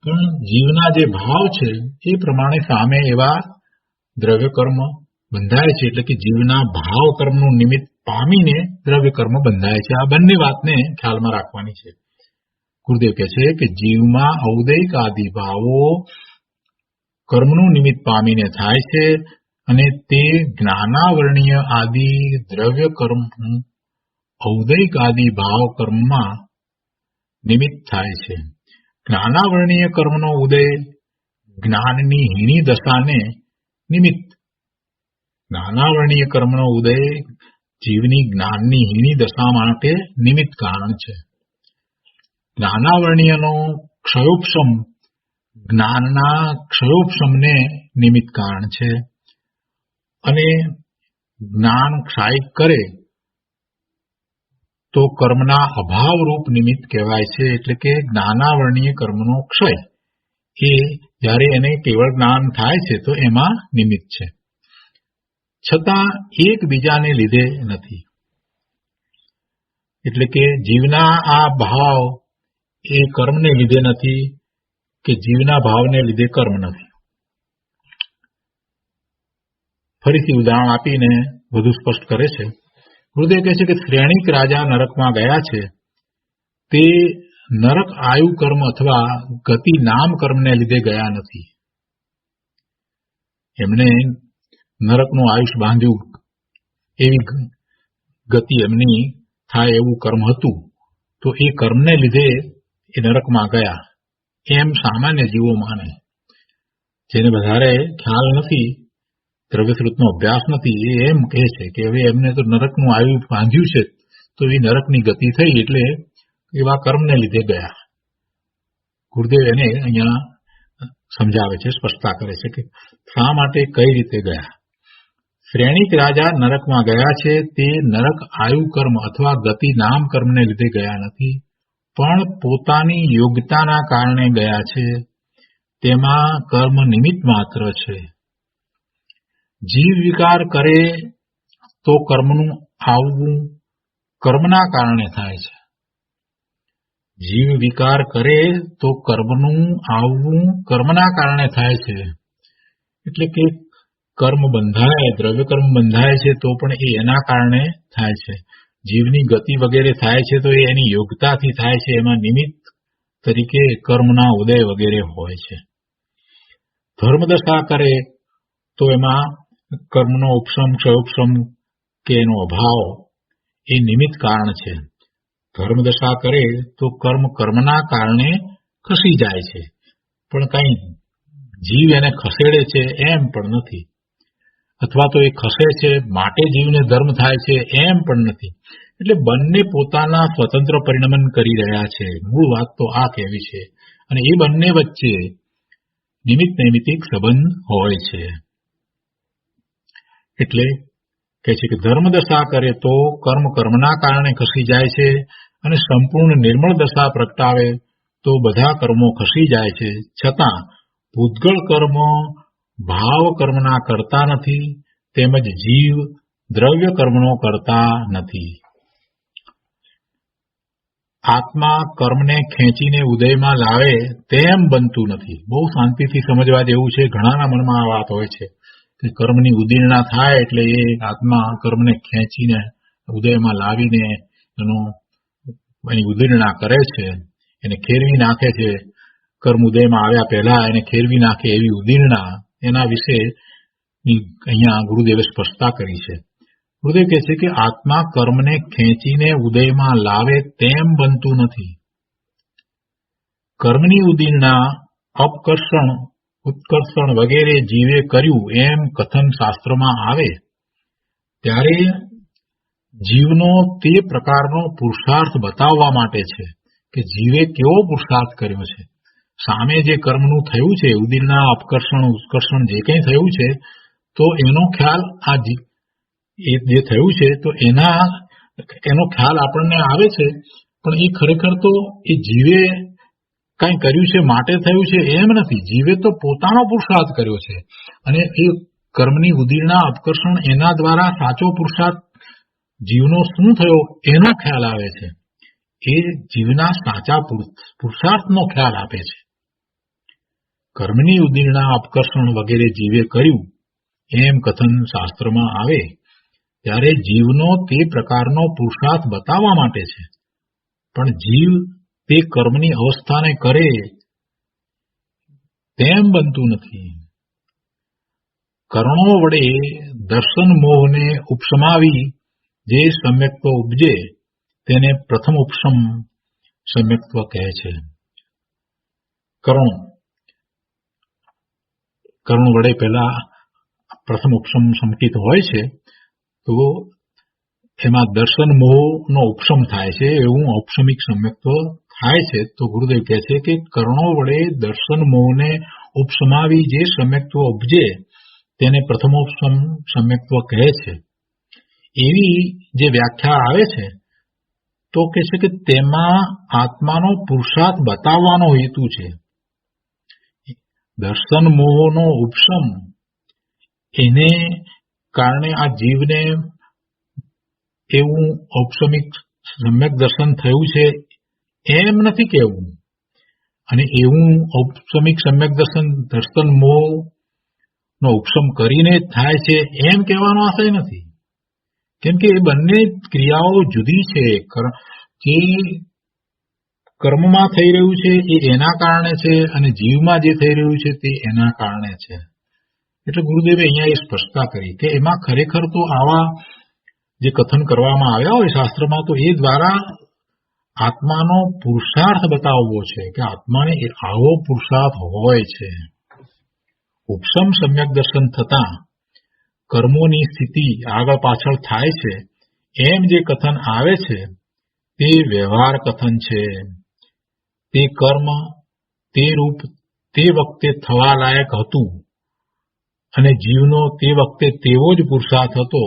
પણ જીવના જે ભાવ છે એ પ્રમાણે સામે એવા દ્રવ્ય કર્મ બંધાય છે. એટલે કે જીવના ભાવ કર્મનું નિમિત્ત પામીને દ્રવ્ય કર્મ બંધાય છે. આ બંને વાતને ખ્યાલમાં રાખવાની છે. ગુરુદેવ કહે છે કે જીવમાં ઔદૈક આદિ ભાવો કર્મનું નિમિત્ત પામીને થાય છે અને તે જ્ઞાનાવરણીય આદિ દ્રવ્ય કર્મ ઔદૈક આદિ ભાવ કર્મમાં નિમિત્ત થાય છે. જ્ઞાનાવરણીય કર્મનો ઉદય જ્ઞાનની હીણી દશાને નિમિત્ત. જ્ઞાનાવરણીય કર્મનો ઉદય જીવની જ્ઞાનની હીણી દશા માટે નિમિત્ત કારણ છે. જ્ઞાનાવરણીયનો ક્ષયોપશમ જ્ઞાનના ક્ષયોપશમને નિમિત્ત કારણ છે અને જ્ઞાન ક્ષાયિક કરે તો કર્મના અભાવરૂપ નિમિત્ત કહેવાય છે. એટલે કે જ્ઞાનાવરણીય કર્મનો ક્ષય એ જ્યારે એને કેવળ જ્ઞાન થાય છે તો એમાં નિમિત્ત છે, છતાં એકબીજાને લીધે નથી. એટલે કે જીવના આ ભાવ એ કર્મને લીધે નથી કે જીવના ભાવને લીધે કર્મ નથી. ફરીથી ઉદાહરણ આપીને વધુ સ્પષ્ટ કરે છે. ગુરુદેવ કહે છે કે શ્રેણીક રાજા નરકમાં ગયા છે તે નરક આયુ કર્મ અથવા ગતિ નામ કર્મને લીધે ગયા નથી. એમને નરકનું આયુષ બાંધ્યું એવી ગતિ એમની થાય એવું કર્મ હતું તો એ કર્મને લીધે એ નરકમાં ગયા એમ સામાન્ય જીવો માને. જેને વધારે ખ્યાલ નથી, દ્રવ્યસ્રોતનો અભ્યાસ નથી, એ એમ કહે છે કે હવે એમને તો નરકનું આયુ બાંધ્યું છે તો એ નરકની ગતિ થઈ એટલે એવા કર્મને લીધે ગયા. ગુરુદેવ એને અહીંયા સમજાવે છે, સ્પષ્ટતા કરે છે કે શા માટે કઈ રીતે ગયા. શ્રેણિક રાજા નરકમાં ગયા છે તે નરક આયુ કર્મ અથવા ગતિ નામ કર્મને લીધે ગયા નથી, પણ પોતાની યોગ્યતાના કારણે ગયા છે. તેમાં કર્મ નિમિત્ત માત્ર છે. જીવ વિકાર કરે તો કર્મનું આવવું કર્મના કારણે થાય છે. જીવ વિકાર કરે તો કર્મનું આવવું કર્મના કારણે થાય છે. એટલે કે કર્મ બંધાય, દ્રવ્ય કર્મ બંધાય છે તો પણ એ એના કારણે થાય છે. જીવની ગતિ વગેરે થાય છે તો એ એની યોગ્યતાથી થાય છે. એમાં નિમિત્ત તરીકે કર્મના ઉદય વગેરે હોય છે. ધર્મદશા કરે તો એમાં કર્મનો ઉપશમ, ક્ષયોપશમ કે એનો અભાવ એ નિમિત્ત કારણ છે. ધર્મદશા કરે તો કર્મ કર્મના કારણે ખસી જાય છે, પણ કઈ જીવ એને ખસેડે છે એમ પણ નથી, અથવા તો એ ખસે છે માટે જીવને ધર્મ થાય છે એમ પણ નથી. એટલે બંને પોતાના સ્વતંત્ર પરિણમન કરી રહ્યા છે. મૂળ વાત તો આ કહેવી છે. અને એ બંને વચ્ચે નિમિત્ત નૈમિત્તિક સંબંધ હોય છે. એટલે કહે છે કે ધર્મદશા કરે તો કર્મ કર્મના કારણે ખસી જાય છે, અને સંપૂર્ણ નિર્મળ દશા પ્રગટાવે તો બધા કર્મો ખસી જાય છે. છતાં ભૂતગળ કર્મ ભાવ કર્મના કરતા નથી, તેમજ જીવ દ્રવ્ય કર્મનો કરતા નથી. આત્મા કર્મને ખેંચીને ઉદયમાં લાવે તેમ બનતું નથી. બહુ શાંતિથી સમજવા જેવું છે. ઘણાના મનમાં આ વાત હોય છે કે કર્મની ઉદીર્ણા થાય એટલે એ આત્મા કર્મને ખેંચીને ઉદયમાં લાવીને એની ઉદીર્ણા કરે છે, એને ખેરવી નાખે છે. કર્મ ઉદયમાં આવ્યા પહેલા એને ખેરવી નાખે એવી ઉદીર્ણા, એના વિશે અહીંયા ગુરુદેવે સ્પષ્ટતા કરી છે. ગુરુદેવ કહે છે કે આત્મા કર્મને ખેંચીને ઉદયમાં લાવે તેમ બનતું નથી. કર્મની ઉદીર્ણા અપકર્ષણ, ઉત્કર્ષણ વગેરે જીવે કર્યું એમ કથન શાસ્ત્રમાં આવે ત્યારે જીવનો તે પ્રકારનો પુરુષાર્થ બતાવવા માટે છે કે જીવે કેવો પુરુષાર્થ કર્યો છે. સામે જે કર્મનું થયું છે, ઉદીર્ણા, અપકર્ષણ, ઉત્કર્ષણ જે કંઈ થયું છે, તો એનો ખ્યાલ આ જે થયું છે તો એનો ખ્યાલ આપણને આવે છે, પણ એ ખરેખર તો એ જીવે કંઈ કર્યું છે માટે થયું છે એમ નથી. જીવે તો પોતાનો પુરુષાર્થ કર્યો છે, અને એ કર્મની ઉદીર્ણા, અપકર્ષણ એના દ્વારા સાચો પુરુષાર્થ જીવનો શું થયો એનો ખ્યાલ આવે છે. એ જીવના સાચા પુરુષાર્થનો ખ્યાલ આપે છે. કર્મની ઉદીર્ણા, અપકર્ષણ વગેરે જીવે કર્યું એમ કથન શાસ્ત્રમાં આવે ત્યારે જીવનો તે પ્રકારનો પુરુષાર્થ બતાવવા માટે છે, પણ જીવ તે કર્મની અવસ્થાને કરે તેમ બનતું નથી. કરણો વડે દર્શન મોહને ઉપશમાવી જે સમ્યક્ત્વ ઉપજે તેને પ્રથમ ઉપશમ સમ્યક્ત્વ કહે છે. કરુણ વડે પહેલા પ્રથમ ઉપશમ સંકિત હોય છે, તો એમાં દર્શન મોહનો ઉપશમ થાય છે, એવું ઔપશમિક સમ્યક્ત્વ થાય છે. તો ગુરુદેવ કહે છે કે કર્ણો વડે દર્શન મોહને ઉપશમાવી જે સમ્યક્ત્વ ઉપજે તેને પ્રથમોપશમ સમ્યક્ત્વ કહે છે. એવી જે વ્યાખ્યા આવે છે તો કહે છે કે તેમાં આત્માનો પુરુષાર્થ બતાવવાનો હેતુ છે. દર્શન મોહનો ઉપશમ એને કારણે આ જીવને એવું ઔપશમિક સમ્યક દર્શન થયું છે એમ નથી કહેવું, અને એવું ઔપશમિક સમ્યક દર્શન મોહનો ઉપશમ કરીને થાય છે એમ કહેવાનો આશય નથી. કેમ કે એ બંને ક્રિયાઓ જુદી છે. જે કર્મમાં થઈ રહ્યું છે એ એના કારણે છે, અને જીવમાં જે થઈ રહ્યું છે તે એના કારણે છે. એટલે ગુરુદેવે અહીંયા એ સ્પષ્ટતા કરી કે એમાં ખરેખર તો આવા જે કથન કરવામાં આવ્યા હોય શાસ્ત્રમાં, તો એ દ્વારા આત્માનો પુરુષાર્થ બતાવવો છે કે આત્માને આવો પુરુષાર્થ હોય છે. ઉપશમ સમ્યક દર્શન થતા કર્મોની સ્થિતિ આગળ પાછળ થાય છે એમ જે કથન આવે છે તે વ્યવહાર કથન છે. તે કર્મ તે રૂપ તે વખતે થવા લાયક હતું અને જીવનો તે વખતે તેવો જ પુરુષાર્થ હતો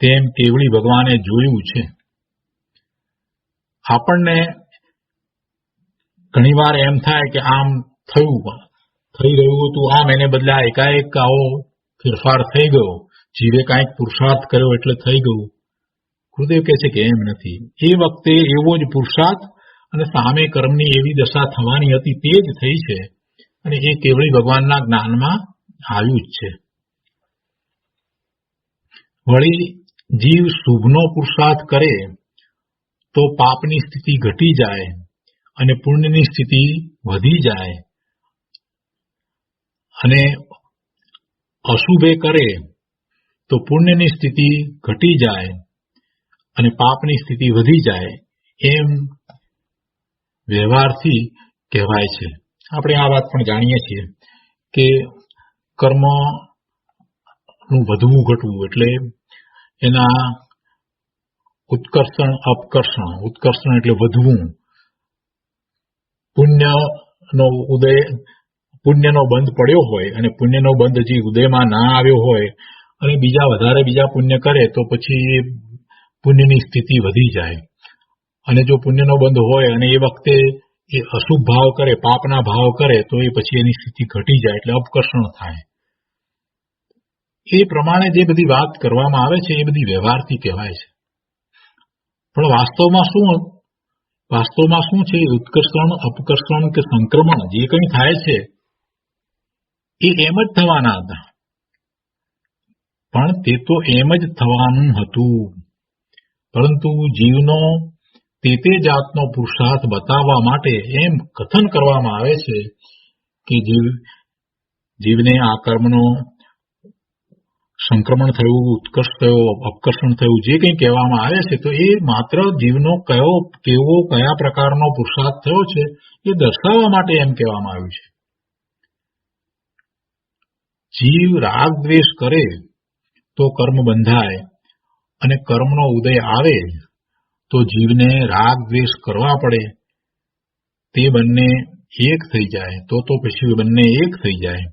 તેમ કેવળી ભગવાને જોયું છે. આપણને ઘણીવાર એમ થાય કે આમ થઈ રહ્યું હતું, આમ એને બદલે એકાએક આવો ફેરફાર થઈ ગયો, જીવે કાંઈક પુરુષાર્થ કર્યો એટલે થઈ ગયું. ગુરુદેવ કહે છે કે એમ નથી. એ વખતે એવો જ પુરુષાર્થ અને સામે કર્મની એવી દશા થવાની હતી તે જ થઈ છે, અને એ કેવળી ભગવાનના જ્ઞાનમાં આવ્યું જ છે. વળી જીવ શુભનો પુરુષાર્થ કરે તો પાપની સ્થિતિ ઘટી જાય અને પુણ્યની સ્થિતિ વધી જાય, અને અશુભે કરે તો પુણ્યની સ્થિતિ ઘટી જાય અને પાપની સ્થિતિ વધી જાય, એમ વ્યવહારથી કહેવાય છે. આપણે આ વાત પણ જાણીએ છીએ કે કર્મનું વધવું ઘટવું એટલે એના ઉત્કર્ષણ અપકર્ષણ. ઉત્કર્ષણ એટલે વધવું, પુણ્યનો બંધ પડ્યો હોય અને પુણ્યનો બંધ હજી ઉદયમાં ના આવ્યો હોય અને બીજા પુણ્ય કરે તો પછી પુણ્યની સ્થિતિ વધી જાય. અને જો પુણ્યનો બંધ હોય અને એ વખતે એ અશુભ ભાવ કરે, પાપના ભાવ કરે, તો એ પછી એની સ્થિતિ ઘટી જાય એટલે અપકર્ષણ થાય. એ પ્રમાણે જે બધી વાત કરવામાં આવે છે એ બધી વ્યવહારથી કહેવાય છે. પણ વાસ્તવમાં શું છે? ઉત્કર્ષણ, અપકર્ષણ કે સંક્રમણ જે કંઈ થાય છે એ એમ જ થવાના હતા, પણ તે તો એમ જ થવાનું હતું. પરંતુ જીવનો તે જાતનો પુરુષાર્થ બતાવવા માટે એમ કથન કરવામાં આવે છે કે જીવને આ કર્મનો સંક્રમણ થયું, ઉત્કર્ષ થયો, અપકર્ષણ થયું, જે કંઈ કહેવામાં આવે છે તો એ માત્ર જીવનો કયા પ્રકારનો પુરુષાર્થ થયો છે એ દર્શાવવા માટે એમ કહેવામાં આવ્યું છે. જીવ રાગ દ્વેષ કરે તો કર્મ બંધાય અને કર્મનો ઉદય આવે તો જીવને રાગ દ્વેષ કરવા પડે. તે બંને એક થઈ જાય તો પછી બંને એક થઈ જાય.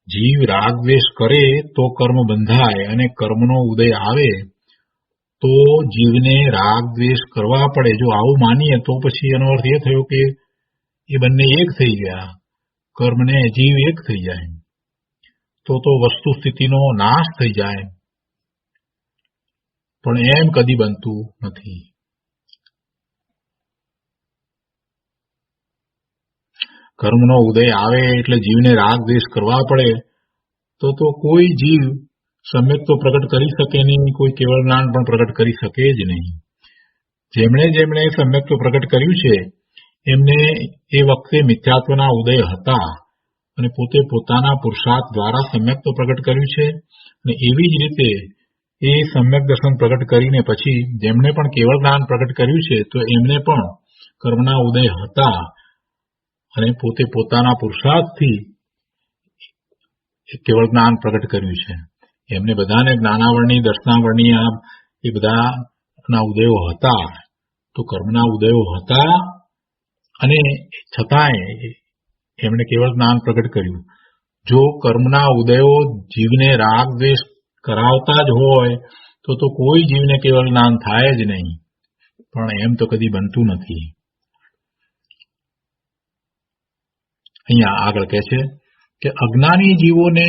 જીવ રાગ દ્વેષ કરે તો કર્મ બંધાય અને કર્મનો ઉદય આવે તો જીવને રાગ દ્વેષ કરવા પડે. જો આવું માનીએ તો પછી એનો અર્થ એ થયો કે એ બંને એક થઈ ગયા, કર્મને જીવ એક થઈ જાય, તો વસ્તુ સ્થિતિનો નાશ થઈ જાય. પણ એમ કદી બનતું નથી. કર્મનો ઉદય આવે એટલે જીવને રાગ દ્વેષ કરવા પડે તો કોઈ જીવ સમ્યક તો પ્રગટ કરી શકે નહીં, કોઈ કેવળ જ્ઞાન પણ પ્રગટ કરી શકે જ નહીં. જેમણે સમ્યક તો પ્રગટ કર્યું છે એમને એ વખતે મિથ્યાત્વના ઉદય હતા અને પોતે પોતાના પુરુષાર્થ દ્વારા સમ્યક તો પ્રગટ કર્યું છે. અને એવી જ રીતે એ સમ્યક દર્શન પ્રગટ કરીને પછી જેમણે પણ કેવળ જ્ઞાન પ્રગટ કર્યું છે તો એમને પણ કર્મના ઉદય હતા અને પોતે પોતાના પુરુષાર્થથી કેવળ જ્ઞાન પ્રગટ કર્યું છે. એમને બધાને જ્ઞાનાવરણી, દર્શનાવરણી એ બધાના ઉદયો હતા, તો કર્મના ઉદયો હતા અને છતાંય એમણે કેવળ જ્ઞાન પ્રગટ કર્યું. જો કર્મના ઉદયો જીવને રાગ દ્વેષ કરાવતા જ હોય તો કોઈ જીવને કેવળ જ્ઞાન થાય જ નહીં. પણ એમ તો કદી બનતું નથી. અહીંયા આગળ કહે છે કે અજ્ઞાની જીવોને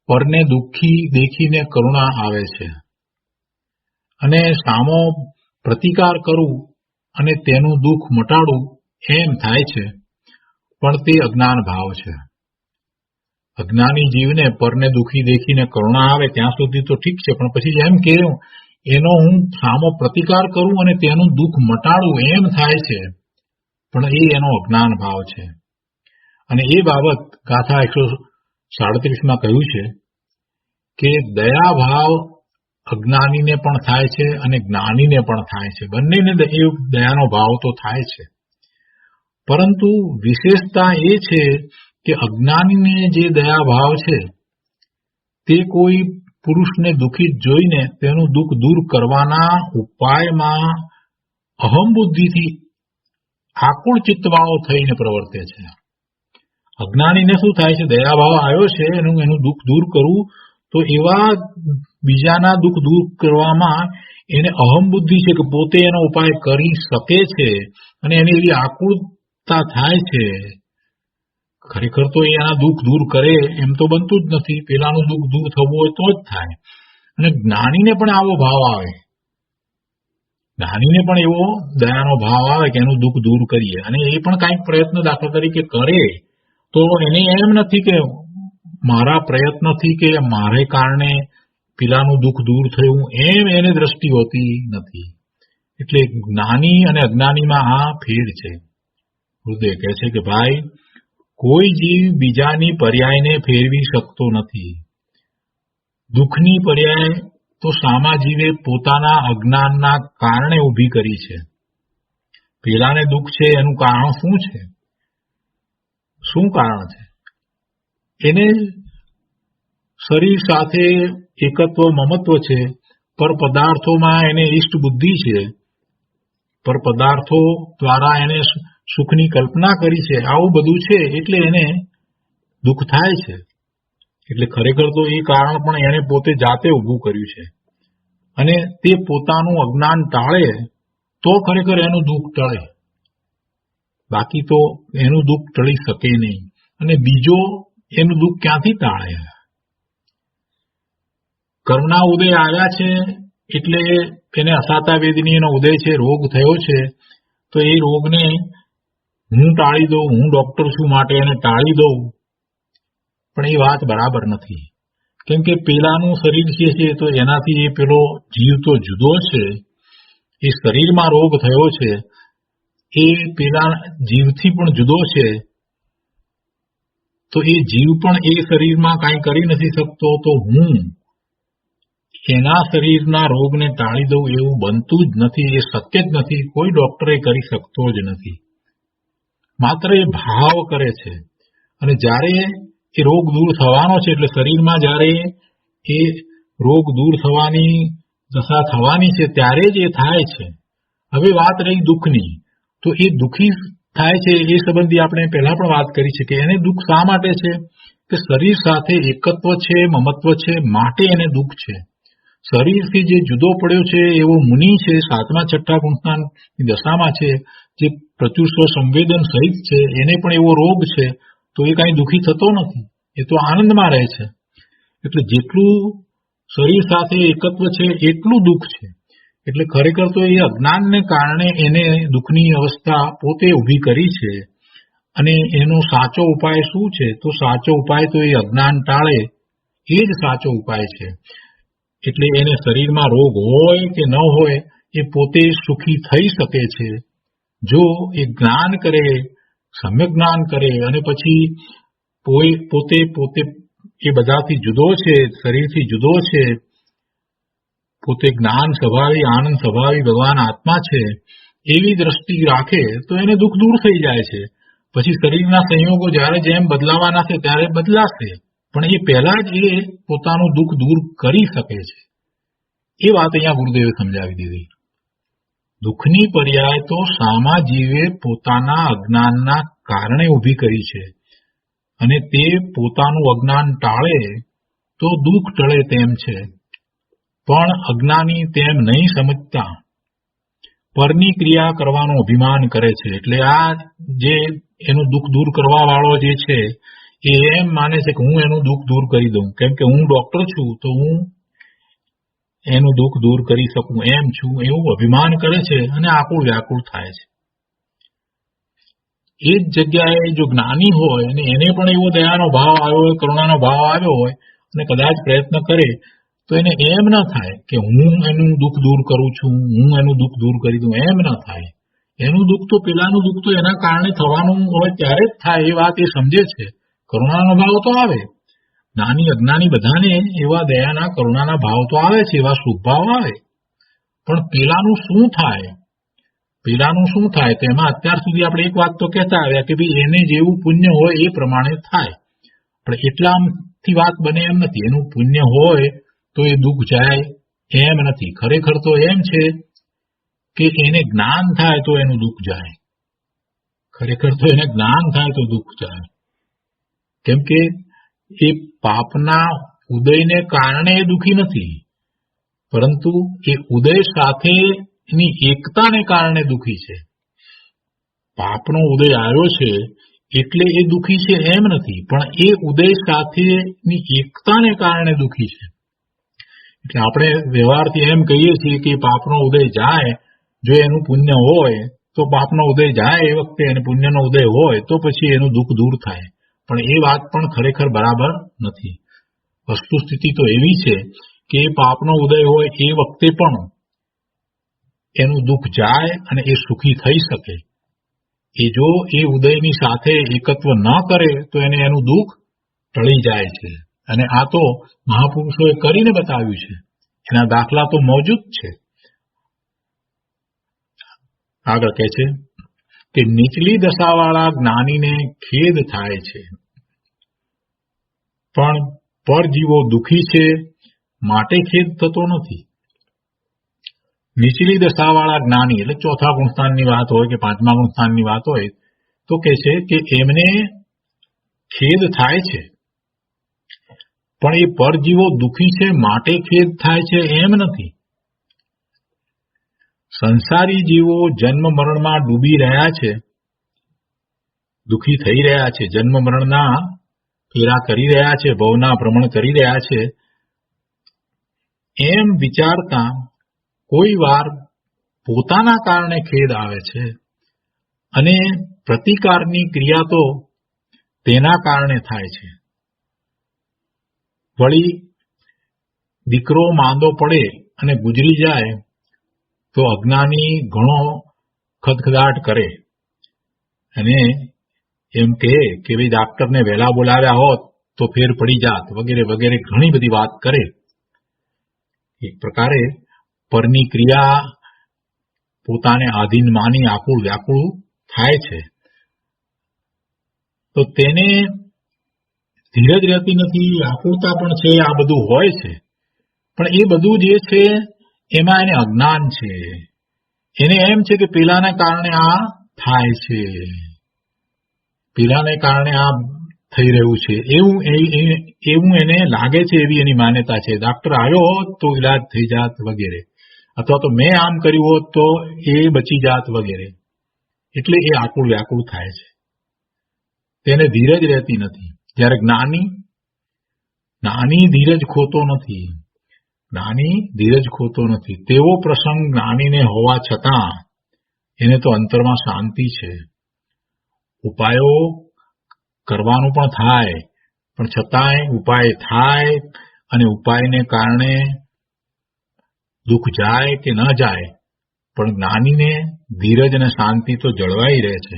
પરને દુઃખી દેખીને કરુણા આવે છે અને સામો પ્રતિકાર કરું અને તેનું દુઃખ મટાડું એમ થાય છે, પણ તે અજ્ઞાન ભાવ છે. અજ્ઞાની જીવને પરને દુઃખી દેખીને કરુણા આવે ત્યાં સુધી તો ઠીક છે, પણ પછી જેમ કે એનો હું સામો પ્રતિકાર કરું અને તેનું દુઃખ મટાડું એમ થાય છે, પણ એનો અજ્ઞાન ભાવ છે. અને એ બાબત ગાથા 137માં કહ્યું છે કે દયા ભાવ અજ્ઞાનીને પણ થાય છે અને જ્ઞાનીને પણ થાય છે. બંનેને દયાનો ભાવ તો થાય છે, પરંતુ વિશેષતા એ છે કે અજ્ઞાનીને જે દયા ભાવ છે તે કોઈ પુરુષને દુઃખિત જોઈને તેનું દુઃખ દૂર કરવાના ઉપાયમાં અહમ બુદ્ધિથી આકુળ ચિત્તવાળો થઈને પ્રવર્તે છે. અજ્ઞાનીને શું થાય છે, દયાભાવ આવ્યો છે, એનું દુઃખ દૂર કરવું, તો એવા બીજાના દુઃખ દૂર કરવામાં એને અહમ બુદ્ધિ છે કે પોતે એનો ઉપાય કરી શકે છે, અને એને એવી આકુળતા થાય છે. ખરેખર તો એના દુઃખ દૂર કરે એમ તો બનતું જ નથી, પેલાનું દુઃખ દૂર થવું હોય તો જ થાય. અને જ્ઞાનીને પણ આવો ભાવ આવે, જ્ઞાનીને પણ એવો દયાનો ભાવ આવે કે એનું દુઃખ દૂર કરીએ, અને એ પણ કાંઈક પ્રયત્ન દાખલા તરીકે કરે તો એને એમ નથી કે મારા પ્રયત્નથી કે મારે કારણે પેલાનું દુઃખ દૂર થયું, એમ એને દ્રષ્ટિ હોતી નથી. એટલે જ્ઞાની અને અજ્ઞાનીમાં આ ફેર છે. ગુરુદેવ કહે છે કે ભાઈ, કોઈ જીવ બીજાની પર્યાયને ફેરવી શકતો નથી. દુઃખની પર્યાય તો સામા જીવે પોતાના અજ્ઞાનના કારણે ઊભી કરી છે. પેલાને દુઃખ છે એનું કારણ શું છે? શું કારણ છે? એને શરીર સાથે એકત્વ મમત્વ છે, પર પદાર્થોમાં એને ઈષ્ટ બુદ્ધિ છે, પર પદાર્થો દ્વારા એને સુખની કલ્પના કરી છે, આવું બધું છે, એટલે એને દુઃખ થાય છે. એટલે ખરેખર તો એ કારણ પણ એને પોતે જાતે ઊભું કર્યું છે, અને તે પોતાનું અજ્ઞાન ટાળે તો ખરેખર એનું દુઃખ ટળે, બાકી તો એનું દુઃખ ટળી શકે નહીં. અને બીજો એનું દુઃખ ક્યાંથી ટાળે? કર્મના ઉદય આવ્યા છે એટલે એને અસાતા વેદનીનો ઉદય છે, રોગ થયો છે, તો એ રોગને હું ટાળી દઉં, હું ડોક્ટર છું માટે એને ટાળી દઉં, પણ એ વાત બરાબર નથી. કેમ કે પેલાનું શરીર છે તો એનાથી એ પેલો જીવ તો જુદો છે. એ શરીરમાં રોગ થયો છે એ પેલા જીવથી પણ જુદો છે, તો એ જીવ પણ એ શરીરમાં કાંઈ કરી નથી શકતો, તો હું એના શરીરના રોગને ટાળી દઉં એવું બનતું જ નથી, એ શક્ય જ નથી, કોઈ ડોક્ટર એ કરી શકતો જ નથી. માત્ર એ ભાવ કરે છે, અને જ્યારે એ રોગ દૂર થવાનો છે, એટલે શરીરમાં જ્યારે એ રોગ દૂર થવાની દશા થવાની છે ત્યારે જ એ થાય છે. હવે વાત રહી દુઃખની, તો એ દુઃખી થાય છે એ સંબંધી આપણે પહેલા પણ વાત કરી છે કે એને દુઃખ શા માટે છે? કે શરીર સાથે એકત્વ છે, મમત્વ છે, માટે એને દુઃખ છે. શરીરથી જે જુદો પડ્યો છે એવો મુનિ છે, 7મા 6ઠા ગુણસ્થાનની દશામાં છે, જે પ્રચુર સંવેદન સહિત છે, એને પણ એવો રોગ છે, તો એ કાંઈ દુઃખી થતો નથી, એ તો આનંદમાં રહે છે. એટલે જેટલું શરીર સાથે એકત્વ છે એટલું દુઃખ છે. એટલે ખરેખર તો એ અજ્ઞાનને કારણે એને દુઃખની અવસ્થા પોતે ઊભી કરી છે. અને એનો સાચો ઉપાય શું છે? તો સાચો ઉપાય તો એ અજ્ઞાન ટાળે એ જ સાચો ઉપાય છે. એટલે એને શરીરમાં રોગ હોય કે ન હોય એ પોતે સુખી થઈ શકે છે જો એ જ્ઞાન કરે, સમ્યક જ્ઞાન કરે, અને પછી પોતે પોતે એ બધાથી જુદો છે, શરીરથી જુદો છે, પોતે જ્ઞાન સ્વભાવી, આનંદ સ્વભાવી ભગવાન આત્મા છે, એવી દ્રષ્ટિ રાખે તો એને દુઃખ દૂર થઈ જાય છે. પછી શરીરના સંયોગો જ્યારે જેમ બદલાવાના છે ત્યારે બદલાશે, પણ એ પહેલા જ એ પોતાનું દુઃખ દૂર કરી શકે છે. એ વાત અહીંયા ગુરુદેવે સમજાવી દીધી. દુઃખની પર્યાય તો સામા જીવે પોતાના અજ્ઞાનના કારણે ઊભી કરી છે, અને તે પોતાનું અજ્ઞાન ટાળે તો દુઃખ ટળે તેમ છે. પણ અજ્ઞાની તેમ નહીં સમજતા, પરની ક્રિયા કરવાનું અભિમાન કરે છે. એટલે આ જે એનું દુઃખ દૂર કરવા વાળો જે છે એ એમ માને છે કે હું એનું દુઃખ દૂર કરી દઉં, કેમ કે હું ડોક્ટર છું તો હું એનું દુઃખ દૂર કરી શકું એમ છું, એવું અભિમાન કરે છે અને આકુળ વ્યાકુળ થાય છે. એ જ જગ્યાએ જો જ્ઞાની હોય અને એને પણ એવો દયાનો ભાવ આવ્યો હોય, કરુણાનો ભાવ આવ્યો હોય, અને કદાચ પ્રયત્ન કરે તો એને એમ ન થાય કે હું એનું દુઃખ દૂર કરું છું, હું એનું દુઃખ દૂર કરી દઉં, એમ ન થાય. એનું દુઃખ તો પેલાનું દુઃખ તો એના કારણે થવાનું હોય ત્યારે જ થાય, એ વાત એ સમજે છે. કરુણાનો ભાવ તો આવે, જ્ઞાની અજ્ઞાની બધાને એવા દયાના કરુણાના ભાવ તો આવે છે, એવા શુભ ભાવ આવે. પણ પેલાનું શું થાય? પેલાનું શું થાય? તો એમાં અત્યાર સુધી આપણે એક વાત તો કહેતા આવ્યા કે ભાઈ એને જેવું પુણ્ય હોય એ પ્રમાણે થાય, પણ એટલાથી વાત બને એમ નથી. એનું પુણ્ય હોય તો એ દુઃખ જાય એમ નથી. ખરેખર તો એમ છે કે એને જ્ઞાન થાય તો એનું દુઃખ જાય. ખરેખર તો એને જ્ઞાન થાય તો દુઃખ જાય. કેમ કે એ પાપના ઉદયને કારણે એ દુઃખી નથી, પરંતુ એ ઉદય સાથેની એકતાને કારણે દુઃખી છે. પાપનો ઉદય આવ્યો છે એટલે એ દુઃખી છે એમ નથી, પણ એ ઉદય સાથેની એકતાને કારણે દુઃખી છે. એટલે આપણે વ્યવહારથી એમ કહીએ છીએ કે પાપનો ઉદય જાય, જો એનું પુણ્ય હોય તો પાપનો ઉદય જાય એ વખતે અને પુણ્યનો ઉદય હોય તો પછી એનું દુઃખ દૂર થાય. પણ એ વાત પણ ખરેખર બરાબર નથી. વસ્તુસ્થિતિ તો એવી છે કે પાપનો ઉદય હોય એ વખતે પણ એનું દુઃખ જાય અને એ સુખી થઈ શકે. એ જો એ ઉદયની સાથે એકત્વ ન કરે તો એને એનું દુઃખ ટળી જાય છે. અને આ તો મહાપુરુષોએ કરીને બતાવ્યું છે, એના દાખલા તો મોજૂદ છે. આગળ કહે છે કે નીચલી દશાવાળા જ્ઞાનીને ખેદ થાય છે, પણ પરજીવો દુઃખી છે માટે ખેદ થતો નથી. નીચલી દશાવાળા જ્ઞાની એટલે ચોથા ગુણસ્થાનની વાત હોય કે પાંચમા ગુણસ્થાનની વાત હોય તો કહે છે કે એમને ખેદ થાય છે, પણ એ પરજીવો દુઃખી છે માટે ખેદ થાય છે એમ નથી. સંસારી જીવો જન્મ મરણમાં ડૂબી રહ્યા છે, દુઃખી થઈ રહ્યા છે, જન્મ મરણના ફેરા કરી રહ્યા છે, ભવના ભ્રમણ કરી રહ્યા છે, એમ વિચારતા કોઈ વાર પોતાના કારણે ખેદ આવે છે અને પ્રતિકારની ક્રિયા તો તેના કારણે થાય છે. વળી દીકરો માંદો પડે અને ગુજરી જાય તો અજ્ઞાની ઘણો ખદખદાટ કરે અને એમ કહે કે ભાઈ ડાક્ટરને વહેલા બોલાવ્યા હોત તો ફેર પડી જાત, વગેરે વગેરે ઘણી બધી વાત કરે. એક પ્રકારે પરની ક્રિયા પોતાને આધીન માની આકુળ વ્યાકુળ થાય છે, તો તેને ધીરજ રહેતી નથી, આકુળતા પણ છે, આ બધું હોય છે. પણ એ બધું જે છે એમાં એને અજ્ઞાન છે. એને એમ છે કે પેલાને કારણે આ થાય છે, પેલાને કારણે આ થઈ રહ્યું છે, એવું એને લાગે છે, એવી એની માન્યતા છે. ડોક્ટર આવ્યો હોત તો ઈલાજ થઈ જાત વગેરે, અથવા તો મેં આમ કર્યું હોત તો એ બચી જાત વગેરે. એટલે એ આકુળ વ્યાકુળ થાય છે, તેને ધીરજ રહેતી નથી. જ્યારે જ્ઞાની ધીરજ ખોતો નથી, જ્ઞાની ધીરજ ખોતો નથી. તેવો પ્રસંગ જ્ઞાનીને હોવા છતાં એને તો અંતરમાં શાંતિ છે. ઉપાયો કરવાનું પણ થાય, પણ છતાંય ઉપાય થાય અને ઉપાયને કારણે દુઃખ જાય કે ન જાય, પણ જ્ઞાનીને ધીરજ અને શાંતિ તો જળવાઈ રહે છે.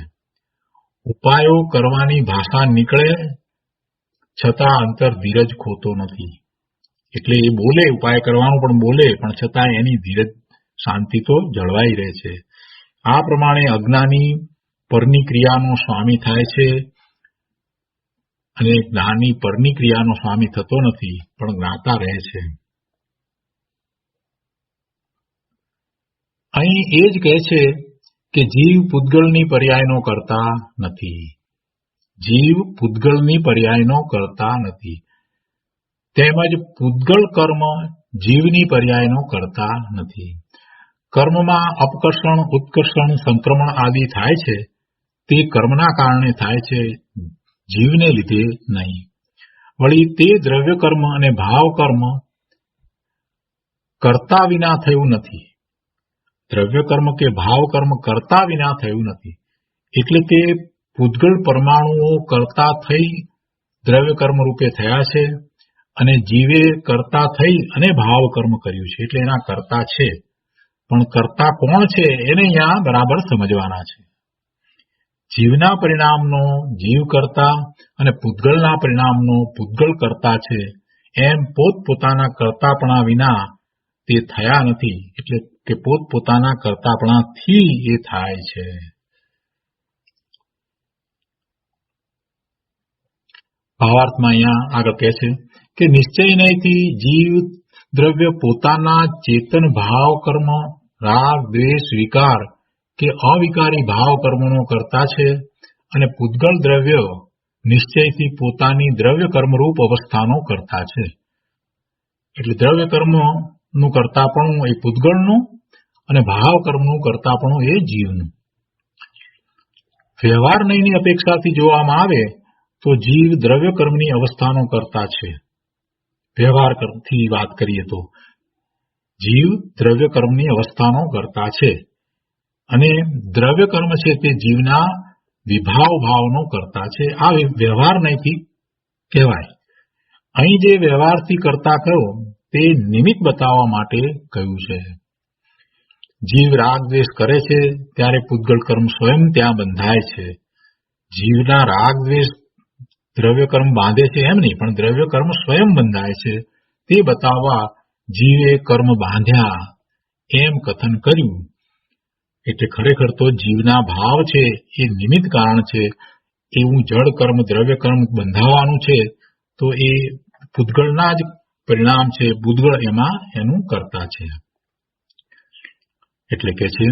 ઉપાયો કરવાની ભાષા નીકળે છતાં અંતર ધીરજ ખોતો નથી. એટલે એ બોલે, ઉપાય કરવાનું પણ બોલે, પણ છતાં એની ધીરજ શાંતિ તો જળવાઈ રહે છે. આ પ્રમાણે અજ્ઞાની પરની ક્રિયાનો સ્વામી થાય છે અને જ્ઞાની પરની ક્રિયાનો સ્વામી થતો નથી, પણ જ્ઞાતા રહે છે. અહીં એ જ કહે છે કે જીવ પૂતગલની પર્યાયનો કરતા નથી. જીવ પૂતગલની પર્યાયનો કરતા નથી, તેમજ પૂતગલ કર્મ જીવની પર્યાયનો કરતા નથી. કર્મમાં અપકર્ષણ, ઉત્કર્ષણ, સંક્રમણ આદિ થાય છે તે કર્મના કારણે થાય છે, જીવને લીધે નહીં. વળી તે દ્રવ્ય કર્મ અને ભાવ કર્મ કરતા વિના થયું નથી. દ્રવ્ય કર્મ કે ભાવ કર્મ કરતા વિના થયું નથી. એટલે તે પૂતગલ પરમાણુઓ કરતા થઈ દ્રવ્ય કર્મ રૂપે થયા છે અને જીવે કરતા થઈ અને ભાવ કર્મ કર્યું છે. એટલે એના કરતા છે, પણ કરતા કોણ છે એને અહીંયા બરાબર સમજવાના છે. જીવના પરિણામનો જીવ કરતા અને પૂતગલના પરિણામનો પૂતગલ કરતા છે, એમ પોતપોતાના કરતાપણા વિના તે થયા નથી. એટલે કે પોતપોતાના કરતાપણાથી એ થાય છે. ભાવાર્થમાં અહીંયા આગળ કહે છે કે નિશ્ચય નહીંથી જીવ દ્રવ્ય પોતાના ચેતન ભાવ કર્મ, રાગ, દ્વેષ, વિકાર કે અવિકારી ભાવ કર્મોનો કરતા છે અને પૂતગલ દ્રવ્ય નિશ્ચયથી પોતાની દ્રવ્ય કર્મરૂપ અવસ્થાનો કરતા છે. એટલે દ્રવ્ય કર્મનું કરતાપણું એ પૂતગળનું અને ભાવ કર્મનું કરતાપણું એ જીવનું. વ્યવહાર નયની અપેક્ષાથી જોવામાં આવે તો જીવ દ્રવ્ય કર્મની અવસ્થાનો કરતા છે. વ્યવહાર થી વાત કરીએ તો જીવ દ્રવ્ય કર્મની અવસ્થાનો કરતા છે અને દ્રવ્ય કર્મ છે તે જીવના વિભાવ ભાવનો કરતા છે. આ વ્યવહાર નયથી કહેવાય. અહીં જે વ્યવહારથી કરતા કયો તે નિમિત્ત બતાવવા માટે કહ્યું છે. જીવ રાગ દ્વેષ કરે છે ત્યારે પૂતગળ કર્મ સ્વયં ત્યાં બંધાય છે. જીવના રાગ દ્વેષ દ્રવ્ય કર્મ બાંધે છે એમ નહીં, પણ દ્રવ્ય કર્મ સ્વયં બંધાય છે તે બતાવવા જીવે કર્મ બાંધ્યા એમ કથન કર્યું. એટલે ખરેખર તો જીવના ભાવ છે એ નિમિત્ત કારણ છે. એવું જળ કર્મ દ્રવ્ય કર્મ બંધાવાનું છે તો એ પૂતગળના જ પરિણામ છે. પૂતગળ એમાં એનું કરતા છે. એટલે કે છે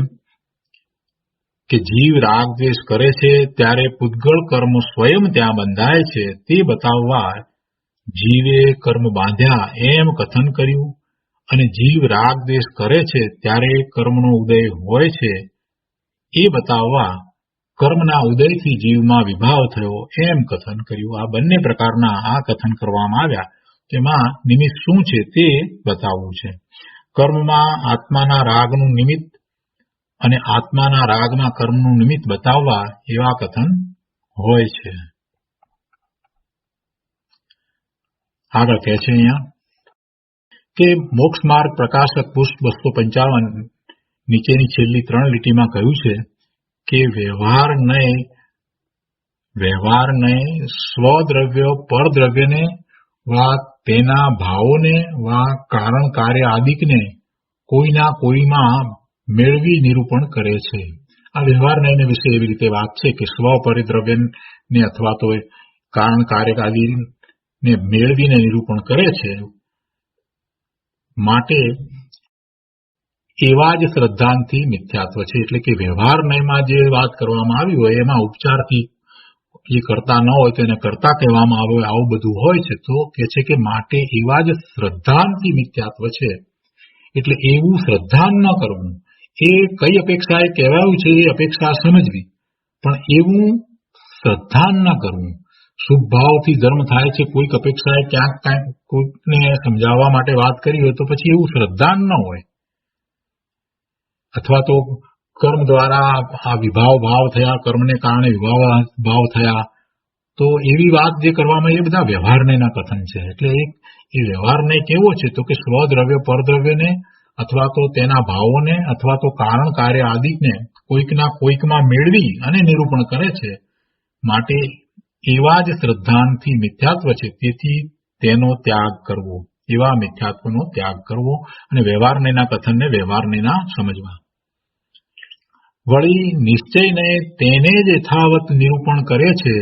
કે જીવ રાગ દ્વેષ કરે છે ત્યારે પૂતગળ કર્મ સ્વયં ત્યાં બંધાય છે તે બતાવવા જીવે કર્મ બાંધ્યા એમ કથન કર્યું. અને જીવ રાગ દ્વેષ કરે છે ત્યારે કર્મનો ઉદય હોય છે એ બતાવવા કર્મના ઉદયથી જીવમાં વિભાવ થયો એમ કથન કર્યું. આ બંને પ્રકારના આ કથન કરવામાં આવ્યા. તેમાં નિમિત્ત શું છે તે બતાવવું છે. કર્મમાં આત્માના રાગનું નિમિત્ત અને આત્માના રાગમાં કર્મનું નિમિત્ત બતાવવા એવા કથન હોય છે. આગળ કહે છે અહીંયા કે મોક્ષ માર્ગ પ્રકાશક પુષ્પ 255 નીચેની છેલ્લી 3 લીટીમાં કહ્યું છે કે વ્યવહાર નય સ્વદ્રવ્ય પરદ્રવ્યને વા તેના ભાવોને વા કારણ કાર્ય આદિકને કોઈના કોઈમાં મેળવી નિરૂપણ કરે છે. આ વ્યવહાર નયને વિશે એવી રીતે વાત છે કે સ્વ પરિદ્રવ્યને અથવા તો કારણ કાર્ય આદિને મેળવીને નિરૂપણ કરે છે. માટે એવા જ શ્રદ્ધાંતથી મિથ્યાત્વ છે. એટલે કે વ્યવહાર નયમાં જે વાત કરવામાં આવી હોય એમાં ઉપચારથી જે કરતા ન હોય તો એને કરતા કહેવામાં આવે, આવું બધું હોય છે. તો કે છે કે માટે એવા જ શ્રદ્ધાંતથી મિથ્યાત્વ છે. એટલે એવું શ્રદ્ધાન ન કરવું. એ કઈ અપેક્ષાએ કહેવાયું છે એ અપેક્ષા સમજવી, પણ એવું શ્રદ્ધાન ન કરવું. શુભ ભાવથી ધર્મ થાય છે, કોઈક અપેક્ષાએ ક્યાંક કોઈકને સમજાવવા માટે વાત કરી હોય તો પછી એવું શ્રદ્ધાન ન હોય. અથવા તો કર્મ દ્વારા આ વિભાવ ભાવ થયા, કર્મને કારણે વિભાવ ભાવ થયા, તો એવી વાત જે કરવામાં એ બધા વ્યવહાર નયના કથન છે. એટલે એ વ્યવહાર નય કેવો છે તો કે સ્વદ્રવ્ય પરદ્રવ્યને અથવા તો તેના ભાવોને અથવા તો કારણ કાર્ય આદિને કોઈકના કોઈકમાં મેળવી અને નિરૂપણ કરે છે. માટે એવા જ શ્રદ્ધાનથી મિથ્યાત્વ છે. તેથી તેનો ત્યાગ કરવો, એવા મિથ્યાત્વનો ત્યાગ કરવો અને વ્યવહાર નયના કથનને વ્યવહાર નયના સમજવા. વળી નિશ્ચયને તેને જ યથાવત નિરૂપણ કરે છે.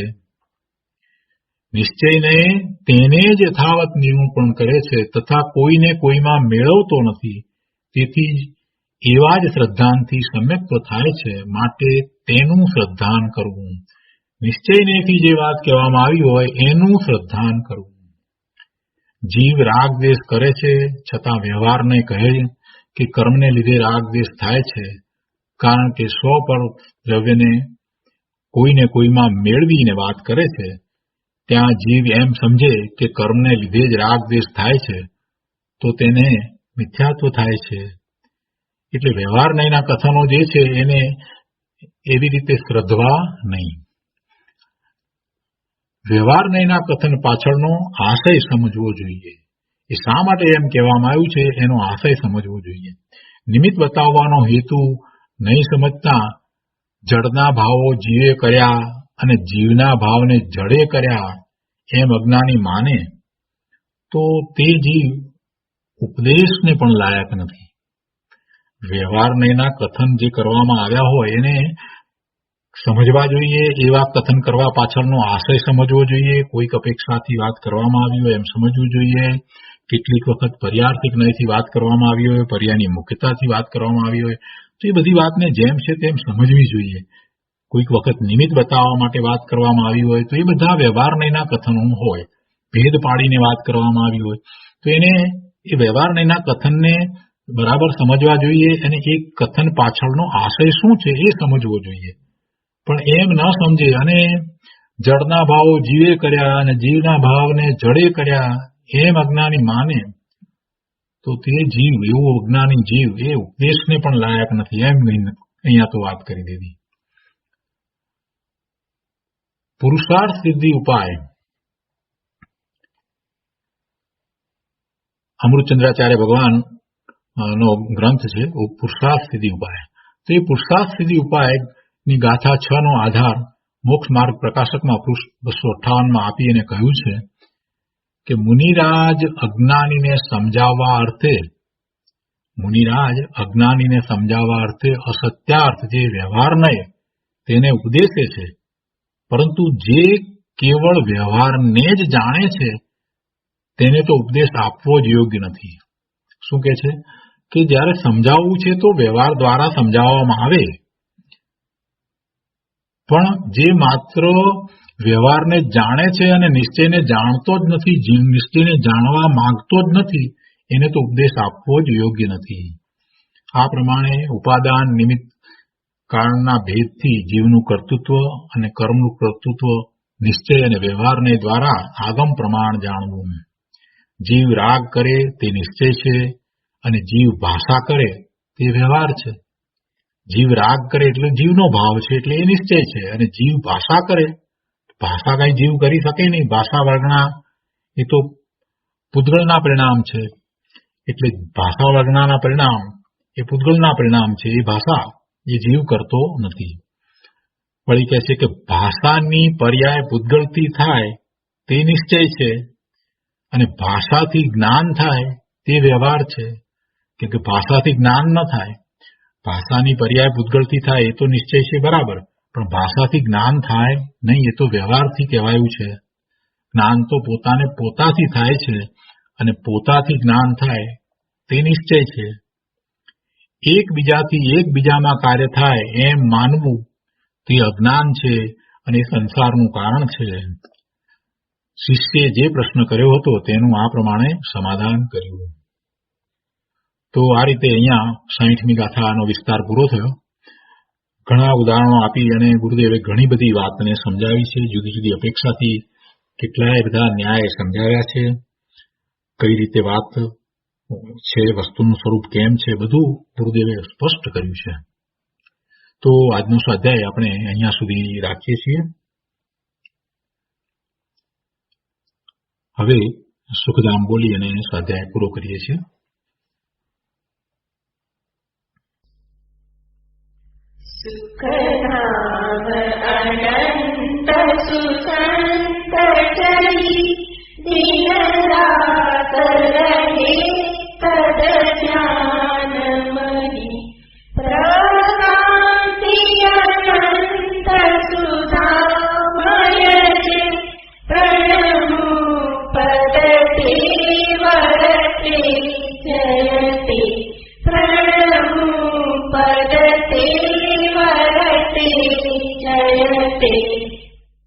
નિશ્ચયને તેને જ યથાવત નિરૂપણ કરે છે તથા કોઈને કોઈમાં મેળવતો નથી. તેથી જ એવા જ શ્રદ્ધાનથી સમ્યક્ત્વ થાય છે. માટે તેનું શ્રદ્ધાન કરવું. નિશ્ચયનેથી જે વાત કહેવામાં આવી હોય એનું શ્રદ્ધાન કરવું. જીવ રાગ દ્વેષ કરે છે છતાં વ્યવહારને કહે કે કર્મને લીધે રાગ દ્વેષ થાય છે, કારણ કે સ્વ પર દ્રવ્યને કોઈને કોઈમાં મેળવીને વાત કરે છે. ત્યાં જીવ એમ સમજે કે કર્મને લીધે જ રાગ દ્વેષ થાય છે તો તેને મિથ્યાત્વ થાય છે. એટલે વ્યવહાર નયના કથનો જે છે એને એવી રીતે શ્રદ્ધવા નહીં. વ્યવહાર નયના કથન પાછળનો આશય સમજવો જોઈએ. એ શા માટે એમ કહેવામાં આવ્યું છે એનો આશય સમજવો જોઈએ. નિમિત્ત બતાવવાનો હેતુ નહીં સમજતા જડના ભાવો જીવે કર્યા અને જીવના ભાવને જડે કર્યા એમ અજ્ઞાની માને તો તે જીવ ઉપદેશને પણ લાયક નથી. વ્યવહાર નયના કથન જે કરવામાં આવ્યા હોય એને સમજવા જોઈએ. એવા કથન કરવા પાછળનો આશય સમજવો જોઈએ. કોઈક અપેક્ષાથી વાત કરવામાં આવી હોય એમ સમજવું જોઈએ. કેટલીક વખત પર્યાર્થિક નયથી વાત કરવામાં આવી હોય, પર્યાયની મુખ્યતાથી વાત કરવામાં આવી હોય તો એ બધી વાતને જેમ છે તેમ સમજવી જોઈએ. કોઈક વખત નિમિત્ત બતાવવા માટે વાત કરવામાં આવી હોય તો એ બધા વ્યવહારનયના કથનો હોય. ભેદ પાડીને વાત કરવામાં આવી હોય તો એને એ વ્યવહારનયના કથનને બરાબર સમજવા જોઈએ અને એ કથન પાછળનો આશય શું છે એ સમજવો જોઈએ. પણ એમ ન સમજે અને જળના ભાવો જીવે કર્યા અને જીવના ભાવને જડે કર્યા એમ અજ્ઞાની માને તો તે જીવ, એવો અજ્ઞાની જીવ એ ઉપદેશને પણ લાયક નથી. એમ અહીંયા તો વાત કરી દીધી. પુરુષાર્થ સિદ્ધિ ઉપાય અમૃતચંદ્રાચાર્ય ભગવાન નો ગ્રંથ છે પુરુષાર્થ સિદ્ધિ ઉપાય. તો એ પુરુષાર્થ સિદ્ધિ ઉપાય ની ગાથા 6 નો આધાર મોક્ષ માર્ગ પ્રકાશકમાં પૃષ્ઠ 258 આપી અને કહ્યું છે કે મુનિરાજ અજ્ઞાનીને સમજાવવા અર્થે અસત્યાર્થ જે વ્યવહાર નય તેને ઉપદેશે છે, પરંતુ જે કેવળ વ્યવહારને જ જાણે છે તેને તો ઉપદેશ આપવો જ યોગ્ય નથી. શું કે છે કે જ્યારે સમજાવવું છે તો વ્યવહાર દ્વારા સમજાવવામાં આવે, પણ જે માત્ર વ્યવહારને જાણે છે અને નિશ્ચયને જાણતો જ નથી, નિશ્ચયને જાણવા માંગતો જ નથી, એને તો ઉપદેશ આપવો જ યોગ્ય નથી. આ પ્રમાણે ઉપાદાન નિમિત્ત કારણના ભેદથી જીવનું કર્તૃત્વ અને કર્મનું કર્તૃત્વ નિશ્ચય અને વ્યવહારને દ્વારા આગમ પ્રમાણ જાણવું. જીવ રાગ કરે તે નિશ્ચય છે અને જીવ ભાષા કરે તે વ્યવહાર છે. જીવ રાગ કરે એટલે જીવનો ભાવ છે એટલે એ નિશ્ચય છે, અને જીવ ભાષા કરે, ભાષા કઈ જીવ કરી શકે નહીં. ભાષા વર્ગણા એ તો પૂતગળના પરિણામ છે, એટલે ભાષા વર્ગણાના પરિણામ એ પૂતગળના પરિણામ છે. એ ભાષા એ જીવ કરતો નથી. વળી કહે છે કે ભાષાની પર્યાય પૂતગળથી થાય તે નિશ્ચય છે અને ભાષાથી જ્ઞાન થાય તે વ્યવહાર છે. કેમ કે ભાષાથી જ્ઞાન ન થાય, ભાષાની પર્યાય પૂતગળથી થાય એ તો નિશ્ચય છે બરાબર, પણ ભાષાથી જ્ઞાન થાય નહીં એ તો વ્યવહારથી કહેવાયું છે. જ્ઞાન તો પોતાને પોતાથી થાય છે અને પોતાથી જ્ઞાન થાય તે નિશ્ચય છે. એકબીજાથી એકબીજામાં કાર્ય થાય એમ માનવું તે અજ્ઞાન છે અને એ સંસારનું કારણ છે. શિષ્યે જે પ્રશ્ન કર્યો હતો તેનું આ પ્રમાણે સમાધાન કર્યું. તો આ રીતે અહીંયા 60મી ગાથાનો વિસ્તાર પૂરો થયો. ઘણા ઉદાહરણો આપી અને ગુરુદેવે ઘણી બધી વાતને સમજાવી છે. જુદી જુદી અપેક્ષાથી કેટલાય બધા ન્યાય સમજાવ્યા છે. કઈ રીતે વાત છે, વસ્તુનું સ્વરૂપ કેમ છે, બધું ગુરુદેવે સ્પષ્ટ કર્યું છે. તો આજનો સ્વાધ્યાય આપણે અહીંયા સુધી રાખીએ છીએ. હવે સુખધામ બોલી અને સ્વાધ્યાય પૂરો કરીએ છીએ. સુખધામ અનંત સુસંત ચરી દિન